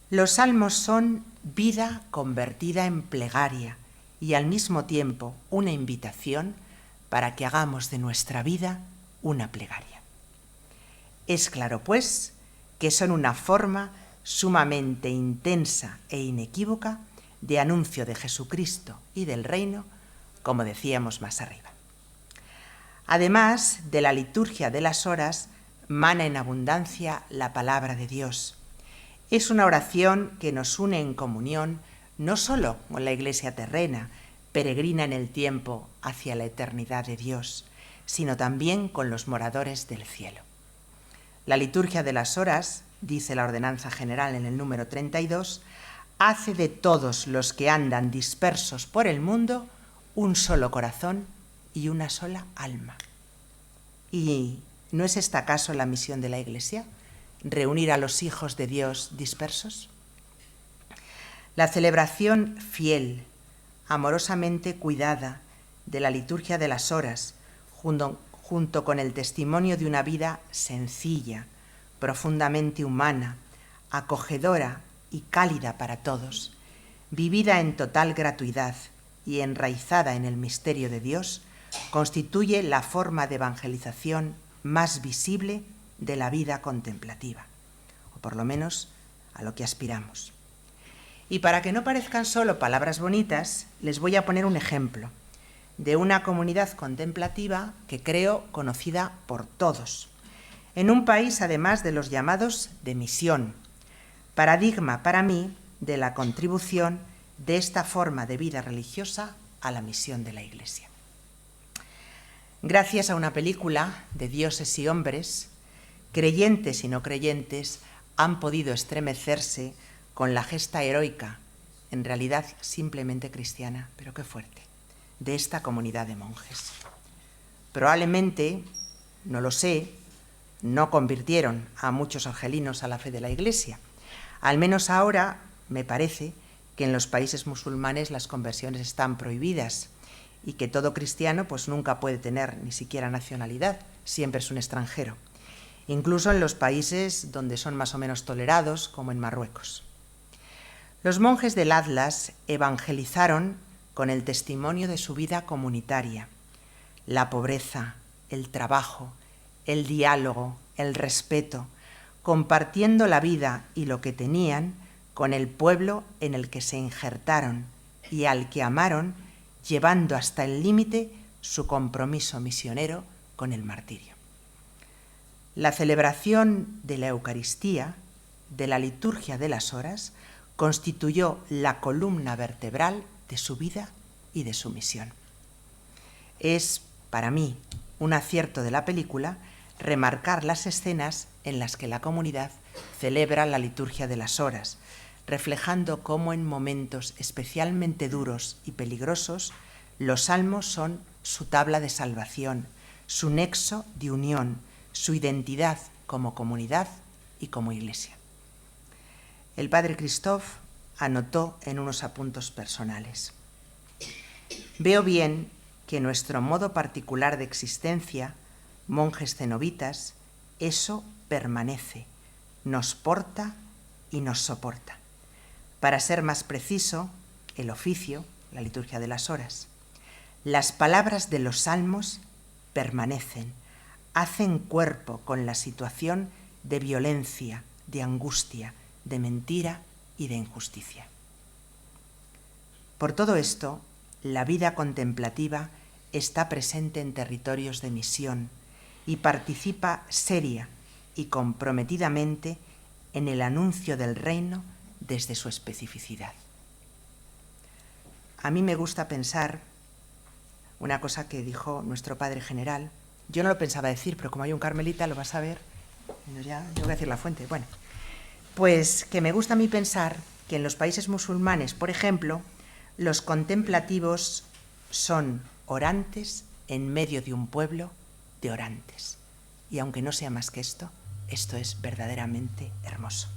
Los salmos son vida convertida en plegaria y al mismo tiempo una invitación para que hagamos de nuestra vida una plegaria. Es claro, pues, que son una forma sumamente intensa e inequívoca de anuncio de Jesucristo y del reino, como decíamos más arriba. Además de la liturgia de las horas, mana en abundancia la palabra de Dios. Es una oración que nos une en comunión no solo con la Iglesia terrena, peregrina en el tiempo hacia la eternidad de Dios, sino también con los moradores del cielo. La liturgia de las horas, dice la Ordenanza General en el número 32, hace de todos los que andan dispersos por el mundo un solo corazón y una sola alma. ¿Y no es esta acaso la misión de la Iglesia? ¿Reunir a los hijos de Dios dispersos? La celebración fiel, amorosamente cuidada, de la liturgia de las horas, junto con el testimonio de una vida sencilla, profundamente humana, acogedora y cálida para todos, vivida en total gratuidad y enraizada en el misterio de Dios, constituye la forma de evangelización más visible de la vida contemplativa, o por lo menos a lo que aspiramos. Y para que no parezcan solo palabras bonitas, les voy a poner un ejemplo de una comunidad contemplativa que creo conocida por todos, en un país además de los llamados de misión, paradigma para mí de la contribución de esta forma de vida religiosa a la misión de la Iglesia. Gracias a una película de dioses y hombres, creyentes y no creyentes han podido estremecerse con la gesta heroica, en realidad simplemente cristiana, pero qué fuerte, de esta comunidad de monjes. Probablemente, no lo sé, no convirtieron a muchos argelinos a la fe de la Iglesia. Al menos ahora me parece que en los países musulmanes las conversiones están prohibidas y que todo cristiano pues nunca puede tener ni siquiera nacionalidad, siempre es un extranjero, incluso en los países donde son más o menos tolerados, como en Marruecos. Los monjes del Atlas evangelizaron con el testimonio de su vida comunitaria, la pobreza, el trabajo, el diálogo, el respeto, compartiendo la vida y lo que tenían con el pueblo en el que se injertaron y al que amaron, llevando hasta el límite su compromiso misionero con el martirio. La celebración de la Eucaristía, de la liturgia de las horas, constituyó la columna vertebral de su vida y de su misión. Es, para mí, un acierto de la película remarcar las escenas en las que la comunidad celebra la liturgia de las horas, reflejando cómo en momentos especialmente duros y peligrosos los salmos son su tabla de salvación, su nexo de unión, su identidad como comunidad y como Iglesia. El padre Christophe anotó en unos apuntes personales: veo bien que nuestro modo particular de existencia, monjes cenobitas, eso permanece, nos porta y nos soporta. Para ser más preciso, el oficio, la liturgia de las horas. Las palabras de los salmos permanecen, hacen cuerpo con la situación de violencia, de angustia, de mentira y de injusticia. Por todo esto, la vida contemplativa está presente en territorios de misión y participa seria y comprometidamente en el anuncio del reino desde su especificidad. A mí me gusta pensar una cosa que dijo nuestro padre general. Yo no lo pensaba decir, pero como hay un carmelita lo vas a ver. Ya, yo voy a decir la fuente. Bueno, pues que me gusta a mí pensar que en los países musulmanes, por ejemplo, los contemplativos son orantes en medio de un pueblo de orantes. Y aunque no sea más que esto es verdaderamente hermoso.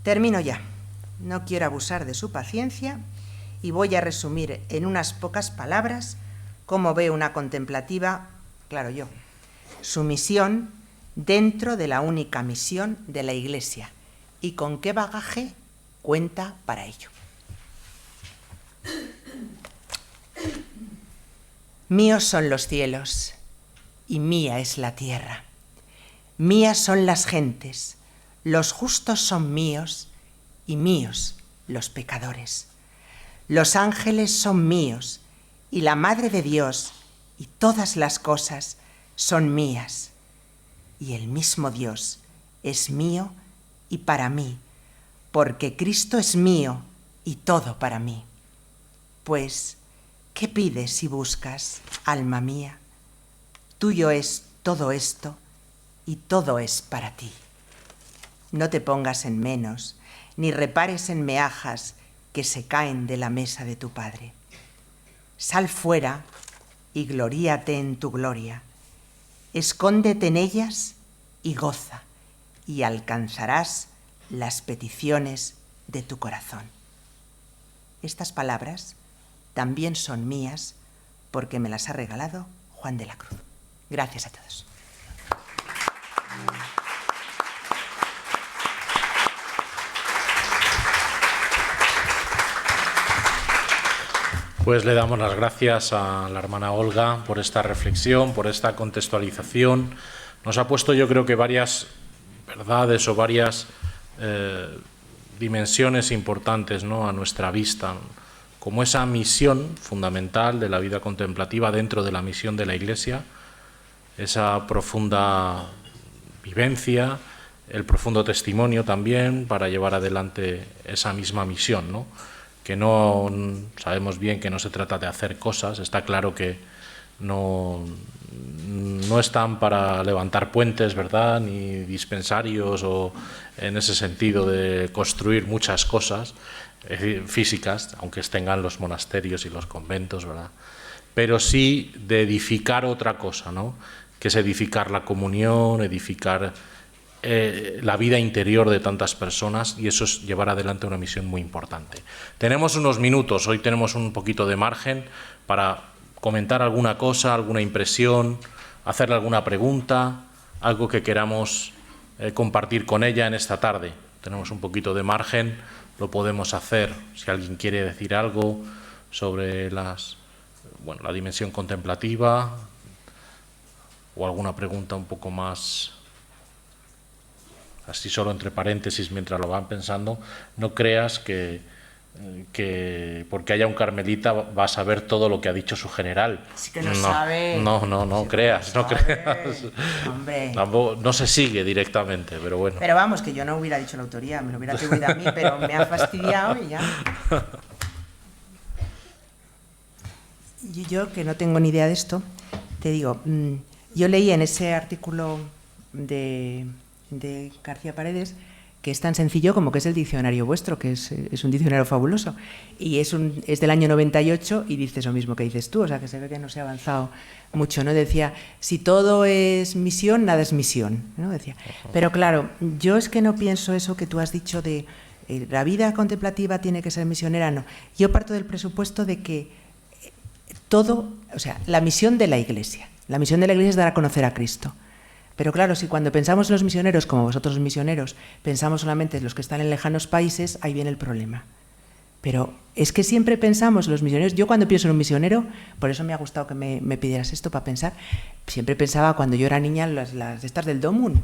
Termino ya. No quiero abusar de su paciencia y voy a resumir en unas pocas palabras cómo ve una contemplativa, claro yo, su misión dentro de la única misión de la Iglesia y con qué bagaje cuenta para ello. Míos son los cielos y mía es la tierra. Mías son las gentes, los justos son míos y míos los pecadores. Los ángeles son míos y la Madre de Dios y todas las cosas son mías. Y el mismo Dios es mío y para mí, porque Cristo es mío y todo para mí. Pues, ¿qué pides y buscas, alma mía? Tuyo es todo esto y todo es para ti. No te pongas en menos, ni repares en meajas que se caen de la mesa de tu Padre. Sal fuera y gloríate en tu gloria. Escóndete en ellas y goza, y alcanzarás las peticiones de tu corazón. Estas palabras también son mías porque me las ha regalado Juan de la Cruz. Gracias a todos.
Pues le damos las gracias a la hermana Olga por esta reflexión, por esta contextualización. Nos ha puesto, yo creo que varias verdades o varias dimensiones importantes, ¿no?, a nuestra vista, como esa misión fundamental de la vida contemplativa dentro de la misión de la Iglesia, esa profunda vivencia, el profundo testimonio también para llevar adelante esa misma misión, ¿no?, que no sabemos bien que no se trata de hacer cosas, está claro que no están para levantar puentes, ¿verdad?, ni dispensarios o en ese sentido de construir muchas cosas físicas, aunque tengan los monasterios y los conventos, ¿verdad?, pero sí de edificar otra cosa, ¿no?, que es edificar la comunión, edificar la vida interior de tantas personas, y eso es llevar adelante una misión muy importante. Tenemos unos minutos, hoy tenemos un poquito de margen para comentar alguna cosa, alguna impresión, hacerle alguna pregunta, algo que queramos compartir con ella en esta tarde. Tenemos un poquito de margen, lo podemos hacer. Si alguien quiere decir algo sobre la dimensión contemplativa o alguna pregunta un poco más, así solo entre paréntesis mientras lo van pensando, no creas que porque haya un carmelita va a saber todo lo que ha dicho su general.
Sí que no sabe.
No
sí
creas, no creas.
Hombre.
No se sigue directamente, pero bueno.
Pero vamos, que yo no hubiera dicho la autoría, me lo hubiera atribuido a mí, pero me ha fastidiado y ya. Y yo, que no tengo ni idea de esto, te digo, yo leí en ese artículo de García Paredes, que es tan sencillo como que es el diccionario vuestro, que es un diccionario fabuloso, y es del año 98 y dice eso mismo que dices tú, o sea que se ve que no se ha avanzado mucho, ¿no? Decía, si todo es misión, nada es misión, ¿no? Decía. Pero claro, yo es que no pienso eso que tú has dicho de la vida contemplativa tiene que ser misionera, no. Yo parto del presupuesto de que todo, o sea, la misión de la Iglesia es dar a conocer a Cristo. Pero claro, si cuando pensamos en los misioneros, como vosotros los misioneros, pensamos solamente en los que están en lejanos países, ahí viene el problema. Pero es que siempre pensamos en los misioneros. Yo cuando pienso en un misionero, por eso me ha gustado que me pidieras esto para pensar, siempre pensaba cuando yo era niña las de estas del Domun.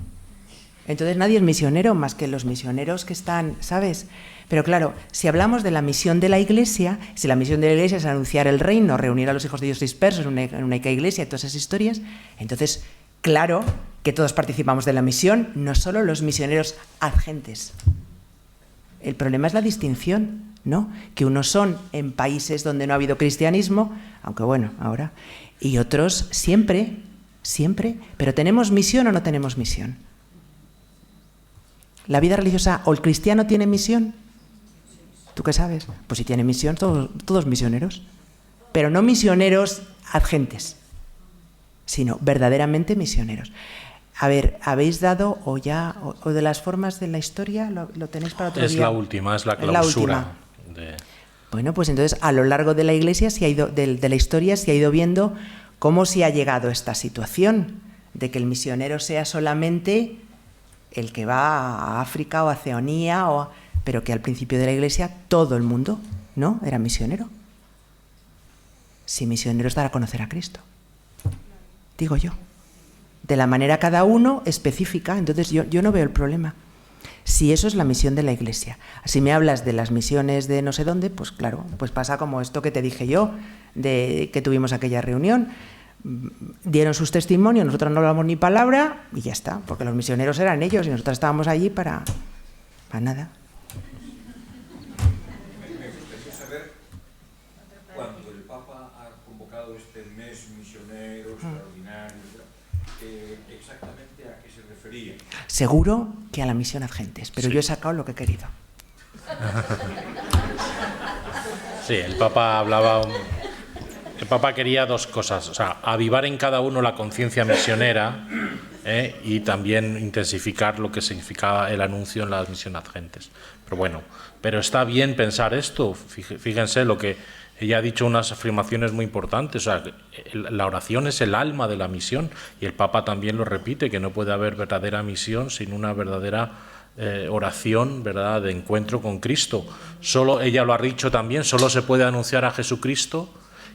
Entonces nadie es misionero más que los misioneros que están, ¿sabes? Pero claro, si hablamos de la misión de la Iglesia, si la misión de la Iglesia es anunciar el reino, reunir a los hijos de Dios dispersos en una única iglesia y todas esas historias, entonces, claro que todos participamos de la misión, no solo los misioneros agentes. El problema es la distinción, ¿no? Que unos son en países donde no ha habido cristianismo, aunque bueno, ahora, y otros siempre, pero ¿tenemos misión o no tenemos misión? ¿La vida religiosa o el cristiano tiene misión? ¿Tú qué sabes? Pues si tiene misión, todos misioneros, pero no misioneros agentes, sino verdaderamente misioneros. A ver, ¿habéis dado o de las formas de la historia lo tenéis para otro día?
Es la última, es la clausura.
Bueno, pues entonces a lo largo de la Iglesia de la historia se ha ido viendo cómo se ha llegado a esta situación de que el misionero sea solamente el que va a África o a Oceanía, pero que al principio de la Iglesia todo el mundo, ¿no?, era misionero. Si misionero es dar a conocer a Cristo, digo yo. De la manera cada uno específica, entonces yo no veo el problema. Si eso es la misión de la Iglesia. Si me hablas de las misiones de no sé dónde, pues claro, pues pasa como esto que te dije yo, de que tuvimos aquella reunión. Dieron sus testimonios, nosotros no hablamos ni palabra y ya está, porque los misioneros eran ellos y nosotros estábamos allí para nada.
Me gustaría saber, cuando el Papa ha convocado dado este mes misionero extraordinario, exactamente a qué se refería.
Seguro que a la misión Ad Gentes, pero sí, yo he sacado lo que he querido.
Sí, el Papa hablaba... El Papa quería dos cosas, o sea, avivar en cada uno la conciencia misionera y también intensificar lo que significaba el anuncio en la misión Ad Gentes. Pero bueno, pero está bien pensar esto, fíjense lo que ella ha dicho, unas afirmaciones muy importantes, o sea, la oración es el alma de la misión y el Papa también lo repite, que no puede haber verdadera misión sin una verdadera oración, ¿verdad?, de encuentro con Cristo. Solo, ella lo ha dicho también, solo se puede anunciar a Jesucristo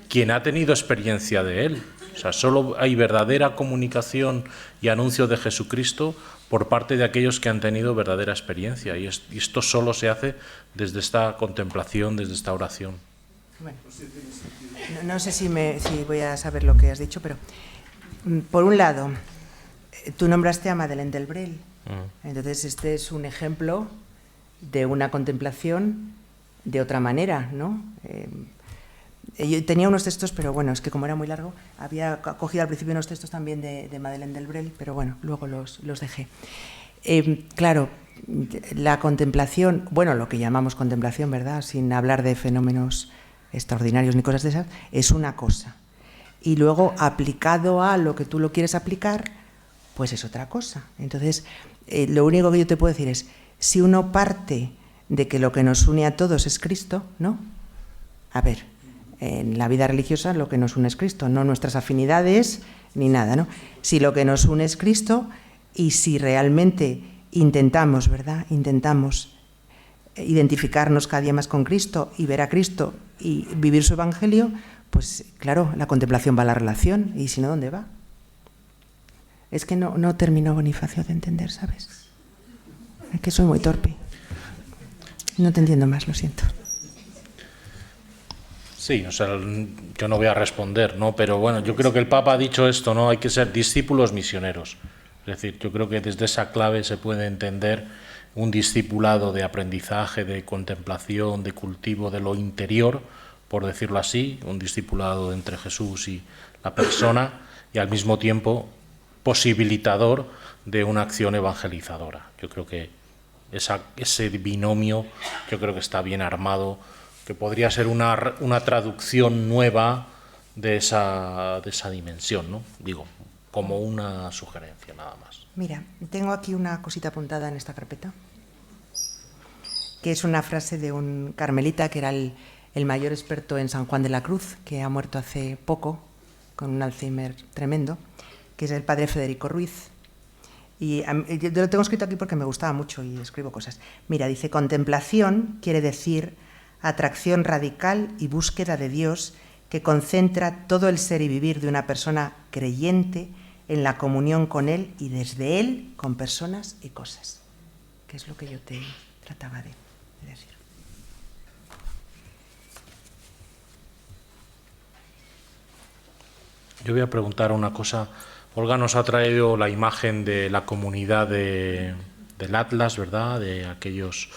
quien ha tenido experiencia de Él. O sea, solo hay verdadera comunicación y anuncio de Jesucristo por parte de aquellos que han tenido verdadera experiencia. Y esto solo se hace desde esta contemplación, desde esta oración.
Bueno, no sé si voy a saber lo que has dicho, pero por un lado, tú nombraste a Madeleine Delbrel. Entonces, este es un ejemplo de una contemplación de otra manera, ¿no? Yo tenía unos textos, pero bueno, es que como era muy largo, había cogido al principio unos textos también de Madeleine Delbrel, pero bueno, luego los dejé. Claro, la contemplación, bueno, lo que llamamos contemplación, ¿verdad?, sin hablar de fenómenos extraordinarios ni cosas de esas, es una cosa. Y luego, aplicado a lo que tú lo quieres aplicar, pues es otra cosa. Entonces, lo único que yo te puedo decir es, si uno parte de que lo que nos une a todos es Cristo, ¿no? A ver, en la vida religiosa lo que nos une es Cristo, no nuestras afinidades ni nada, ¿no? Si lo que nos une es Cristo y si realmente intentamos, ¿verdad?, intentamos identificarnos cada día más con Cristo y ver a Cristo y vivir su evangelio, pues claro, la contemplación va a la relación, y si no, ¿dónde va? Es que no terminó Bonifacio de entender, ¿sabes? Es que soy muy torpe. No te entiendo más, lo siento.
Sí, o sea, yo no voy a responder, ¿no? Pero bueno, yo creo que el Papa ha dicho esto, ¿no? Hay que ser discípulos misioneros. Es decir, yo creo que desde esa clave se puede entender un discipulado de aprendizaje, de contemplación, de cultivo de lo interior, por decirlo así, un discipulado entre Jesús y la persona, y al mismo tiempo posibilitador de una acción evangelizadora. Yo creo que ese binomio, yo creo que está bien armado, que podría ser una traducción nueva de esa dimensión, ¿no? Digo, como una sugerencia nada más.
Mira, tengo aquí una cosita apuntada en esta carpeta, que es una frase de un carmelita que era el mayor experto en San Juan de la Cruz, que ha muerto hace poco con un Alzheimer tremendo, que es el padre Federico Ruiz. Y yo lo tengo escrito aquí porque me gustaba mucho y escribo cosas. Mira, dice, contemplación quiere decir atracción radical y búsqueda de Dios que concentra todo el ser y vivir de una persona creyente en la comunión con Él y desde Él con personas y cosas, que es lo que yo te trataba de decir.
Yo voy a preguntar una cosa. Olga nos ha traído la imagen de la comunidad del Atlas, ¿verdad?, de aquellos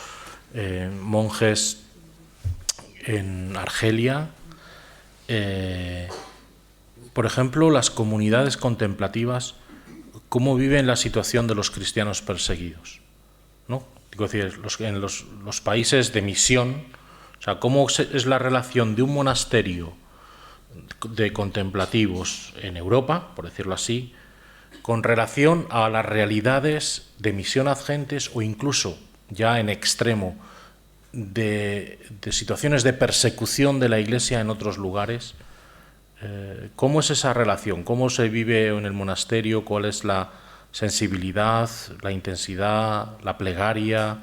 monjes en Argelia. Por ejemplo, las comunidades contemplativas, ¿cómo viven la situación de los cristianos perseguidos? ¿No? Digo, es decir, en los países de misión, o sea, ¿cómo es la relación de un monasterio de contemplativos en Europa, por decirlo así, con relación a las realidades de misión Ad Gentes o incluso, ya en extremo, de situaciones de persecución de la Iglesia en otros lugares? ¿Cómo es esa relación? ¿Cómo se vive en el monasterio? ¿Cuál es la sensibilidad, la intensidad, la plegaria?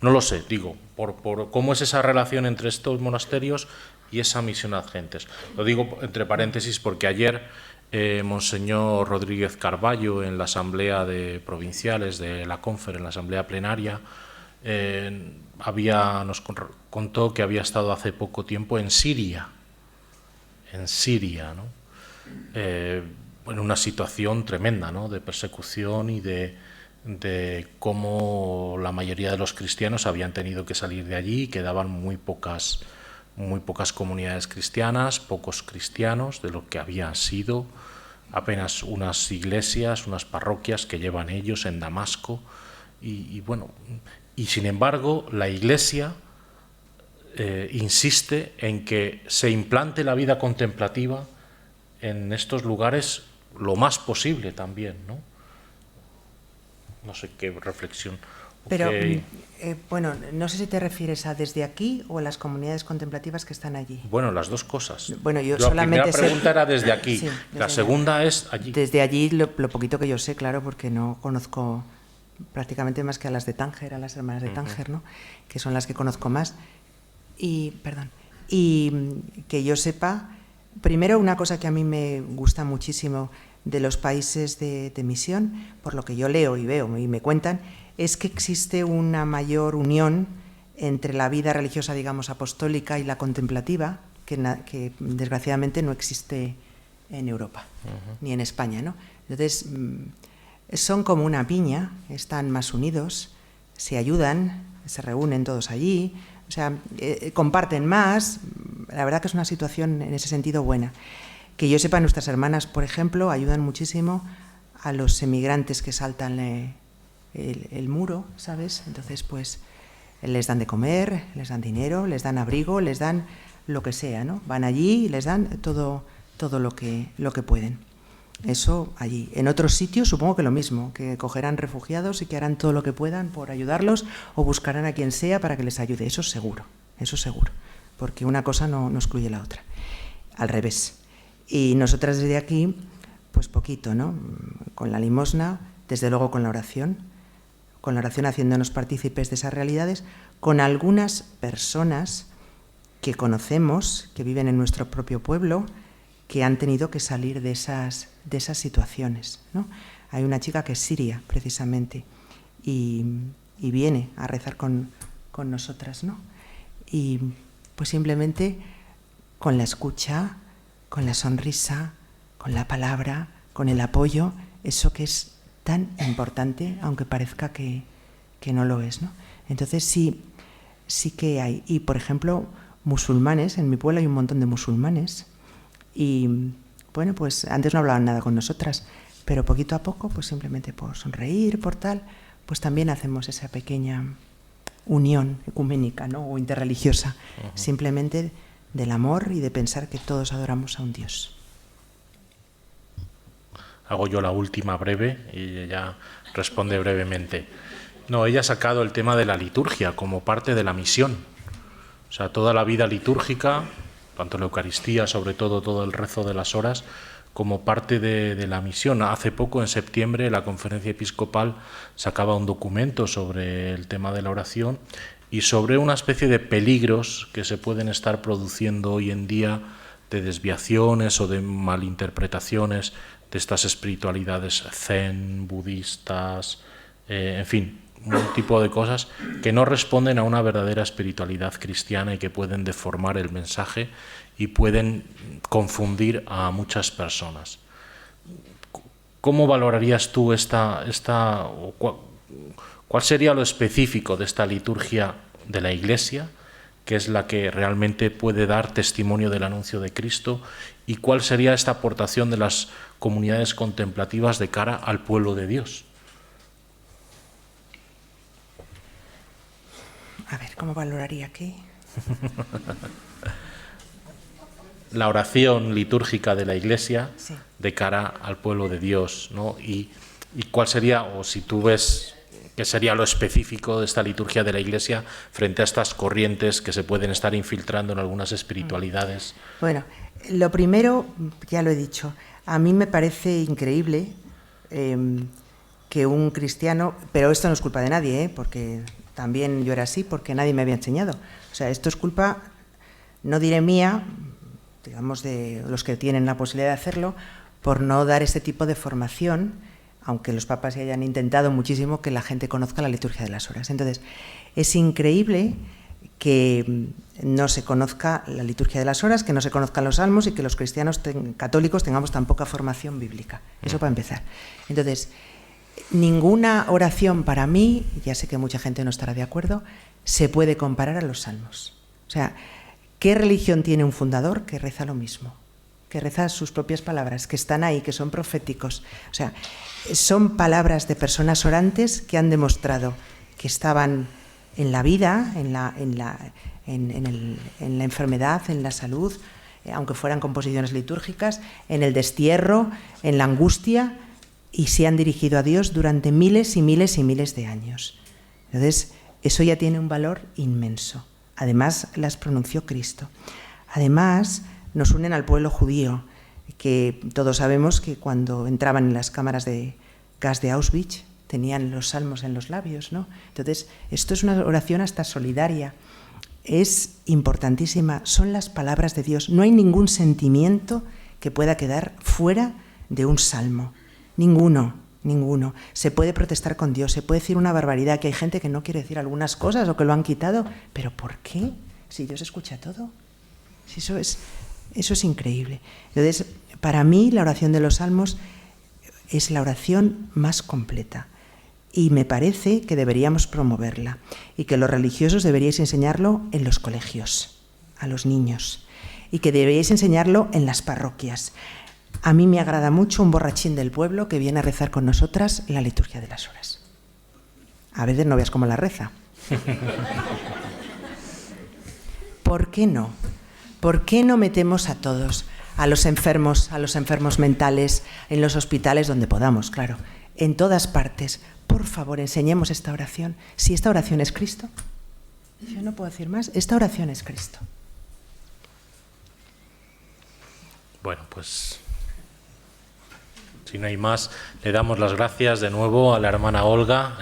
No lo sé, digo, por cómo es esa relación entre estos monasterios y esa misión Ad Gentes. Lo digo entre paréntesis porque ayer Monseñor Rodríguez Carballo, en la asamblea de provinciales de la Confer, en la asamblea plenaria, nos contó que había estado hace poco tiempo en Siria, ¿no? En una situación tremenda, ¿no?, de persecución y de cómo la mayoría de los cristianos habían tenido que salir de allí y quedaban muy pocas muy pocas comunidades cristianas, pocos cristianos de lo que había sido, apenas unas iglesias, unas parroquias que llevan ellos en Damasco, y sin embargo la Iglesia insiste en que se implante la vida contemplativa en estos lugares lo más posible también, ¿no? No sé qué reflexión.
Pero, bueno, no sé si te refieres a desde aquí o a las comunidades contemplativas que están allí.
Bueno, las dos cosas.
Bueno, yo
la
solamente
primera pregunta era desde aquí,
Sí,
la segunda es allí.
Desde allí, lo poquito que yo sé, claro, porque no conozco prácticamente más que a las de Tánger, a las hermanas de Tánger, ¿no? Que son las que conozco más. Y que yo sepa, primero una cosa que a mí me gusta muchísimo de los países de misión, por lo que yo leo y veo y me cuentan, es que existe una mayor unión entre la vida religiosa, digamos, apostólica y la contemplativa, que desgraciadamente no existe en Europa, ni en España, ¿no? Entonces, son como una piña, están más unidos, se ayudan, se reúnen todos allí, o sea, comparten más. La verdad que es una situación en ese sentido buena. Que yo sepa, nuestras hermanas, por ejemplo, ayudan muchísimo a los emigrantes que saltan el muro, ¿sabes? Entonces, pues, les dan de comer, les dan dinero, les dan abrigo, les dan lo que sea, ¿no? Van allí y les dan todo lo que pueden. Eso allí. En otros sitios supongo que lo mismo, que cogerán refugiados y que harán todo lo que puedan por ayudarlos o buscarán a quien sea para que les ayude. Eso seguro, porque una cosa no excluye la otra. Al revés. Y nosotras desde aquí, pues poquito, ¿no? Con la limosna, desde luego con la oración haciéndonos partícipes de esas realidades, con algunas personas que conocemos, que viven en nuestro propio pueblo, que han tenido que salir de esas situaciones, ¿no? Hay una chica que es siria, precisamente, y viene a rezar con nosotras, ¿no? Y pues simplemente con la escucha, con la sonrisa, con la palabra, con el apoyo, eso que es tan importante, aunque parezca que no lo es, ¿no? Entonces sí que hay. Y, por ejemplo, musulmanes, en mi pueblo hay un montón de musulmanes, y bueno, pues antes no hablaban nada con nosotras, pero poquito a poco, pues simplemente por sonreír, por tal, pues también hacemos esa pequeña unión ecuménica, ¿no? O interreligiosa, simplemente del amor y de pensar que todos adoramos a un Dios.
Hago yo la última breve y ella responde brevemente. No, ella ha sacado el tema de la liturgia como parte de la misión. O sea, toda la vida litúrgica, tanto la Eucaristía, sobre todo el rezo de las horas, como parte de la misión. Hace poco, en septiembre, la Conferencia Episcopal sacaba un documento sobre el tema de la oración y sobre una especie de peligros que se pueden estar produciendo hoy en día de desviaciones o de malinterpretaciones de estas espiritualidades zen, budistas, en fin, un tipo de cosas que no responden a una verdadera espiritualidad cristiana y que pueden deformar el mensaje y pueden confundir a muchas personas. ¿Cómo valorarías tú cuál sería lo específico de esta liturgia de la Iglesia, que es la que realmente puede dar testimonio del anuncio de Cristo, y cuál sería esta aportación de las comunidades contemplativas de cara al pueblo de Dios?
A ver, ¿cómo valoraría qué?
La oración litúrgica de la Iglesia,
sí,
de cara al pueblo de Dios, ¿no? Y cuál sería, o si tú ves qué sería lo específico de esta liturgia de la Iglesia frente a estas corrientes que se pueden estar infiltrando en algunas espiritualidades.
Bueno, lo primero, ya lo he dicho, a mí me parece increíble que un cristiano, pero esto no es culpa de nadie, porque también yo era así, porque nadie me había enseñado. O sea, esto es culpa, no diré mía, digamos de los que tienen la posibilidad de hacerlo, por no dar este tipo de formación, aunque los papas ya hayan intentado muchísimo que la gente conozca la liturgia de las horas. Entonces, es increíble que no se conozca la liturgia de las horas, que no se conozcan los salmos y que los cristianos católicos tengamos tan poca formación bíblica. Eso para empezar. Entonces, ninguna oración para mí, ya sé que mucha gente no estará de acuerdo, se puede comparar a los salmos. O sea, ¿Qué religión tiene un fundador que reza lo mismo? Que reza sus propias palabras, que están ahí, que son proféticos. O sea, son palabras de personas orantes que han demostrado que estaban en la vida, en la enfermedad, en la salud, aunque fueran composiciones litúrgicas, en el destierro, en la angustia, y se han dirigido a Dios durante miles y miles y miles de años. Entonces, eso ya tiene un valor inmenso. Además, las pronunció Cristo. Además, nos unen al pueblo judío, que todos sabemos que cuando entraban en las cámaras de gas de Auschwitz tenían los salmos en los labios, ¿no? Entonces, esto es una oración hasta solidaria. Es importantísima, son las palabras de Dios. No hay ningún sentimiento que pueda quedar fuera de un salmo. Ninguno. Se puede protestar con Dios, se puede decir una barbaridad, que hay gente que no quiere decir algunas cosas o que lo han quitado. ¿Pero por qué? Si Dios escucha todo. Si eso es increíble. Entonces, para mí, la oración de los salmos es la oración más completa. Y me parece que deberíamos promoverla y que los religiosos deberíais enseñarlo en los colegios, a los niños, y que deberíais enseñarlo en las parroquias. A mí me agrada mucho un borrachín del pueblo que viene a rezar con nosotras la liturgia de las horas. A veces no veas cómo la reza. ¿Por qué no? ¿Por qué no metemos a todos? A los enfermos mentales, en los hospitales donde podamos, claro, en todas partes. Por favor, enseñemos esta oración. Si esta oración es Cristo, yo no puedo decir más, esta oración es Cristo.
Bueno, pues si no hay más, le damos las gracias de nuevo a la hermana Olga,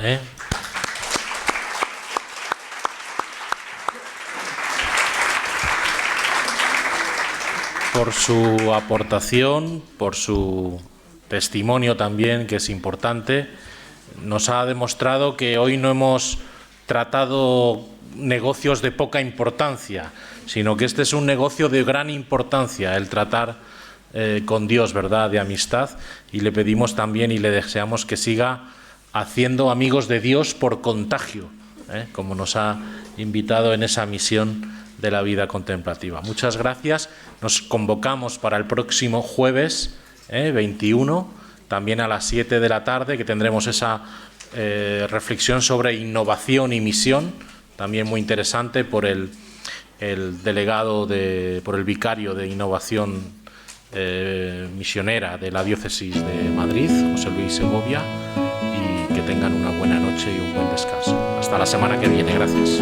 por su aportación, por su testimonio también, que es importante. Nos ha demostrado que hoy no hemos tratado negocios de poca importancia, sino que este es un negocio de gran importancia, el tratar con Dios, ¿verdad?, de amistad, y le pedimos también y le deseamos que siga haciendo amigos de Dios por contagio, como nos ha invitado en esa misión de la vida contemplativa. Muchas gracias. Nos convocamos para el próximo jueves 21, también a las 7 de la tarde, que tendremos esa reflexión sobre innovación y misión, también muy interesante por el delegado, por el vicario de innovación misionera de la diócesis de Madrid, José Luis Segovia, y que tengan una buena noche y un buen descanso. Hasta la semana que viene. Gracias.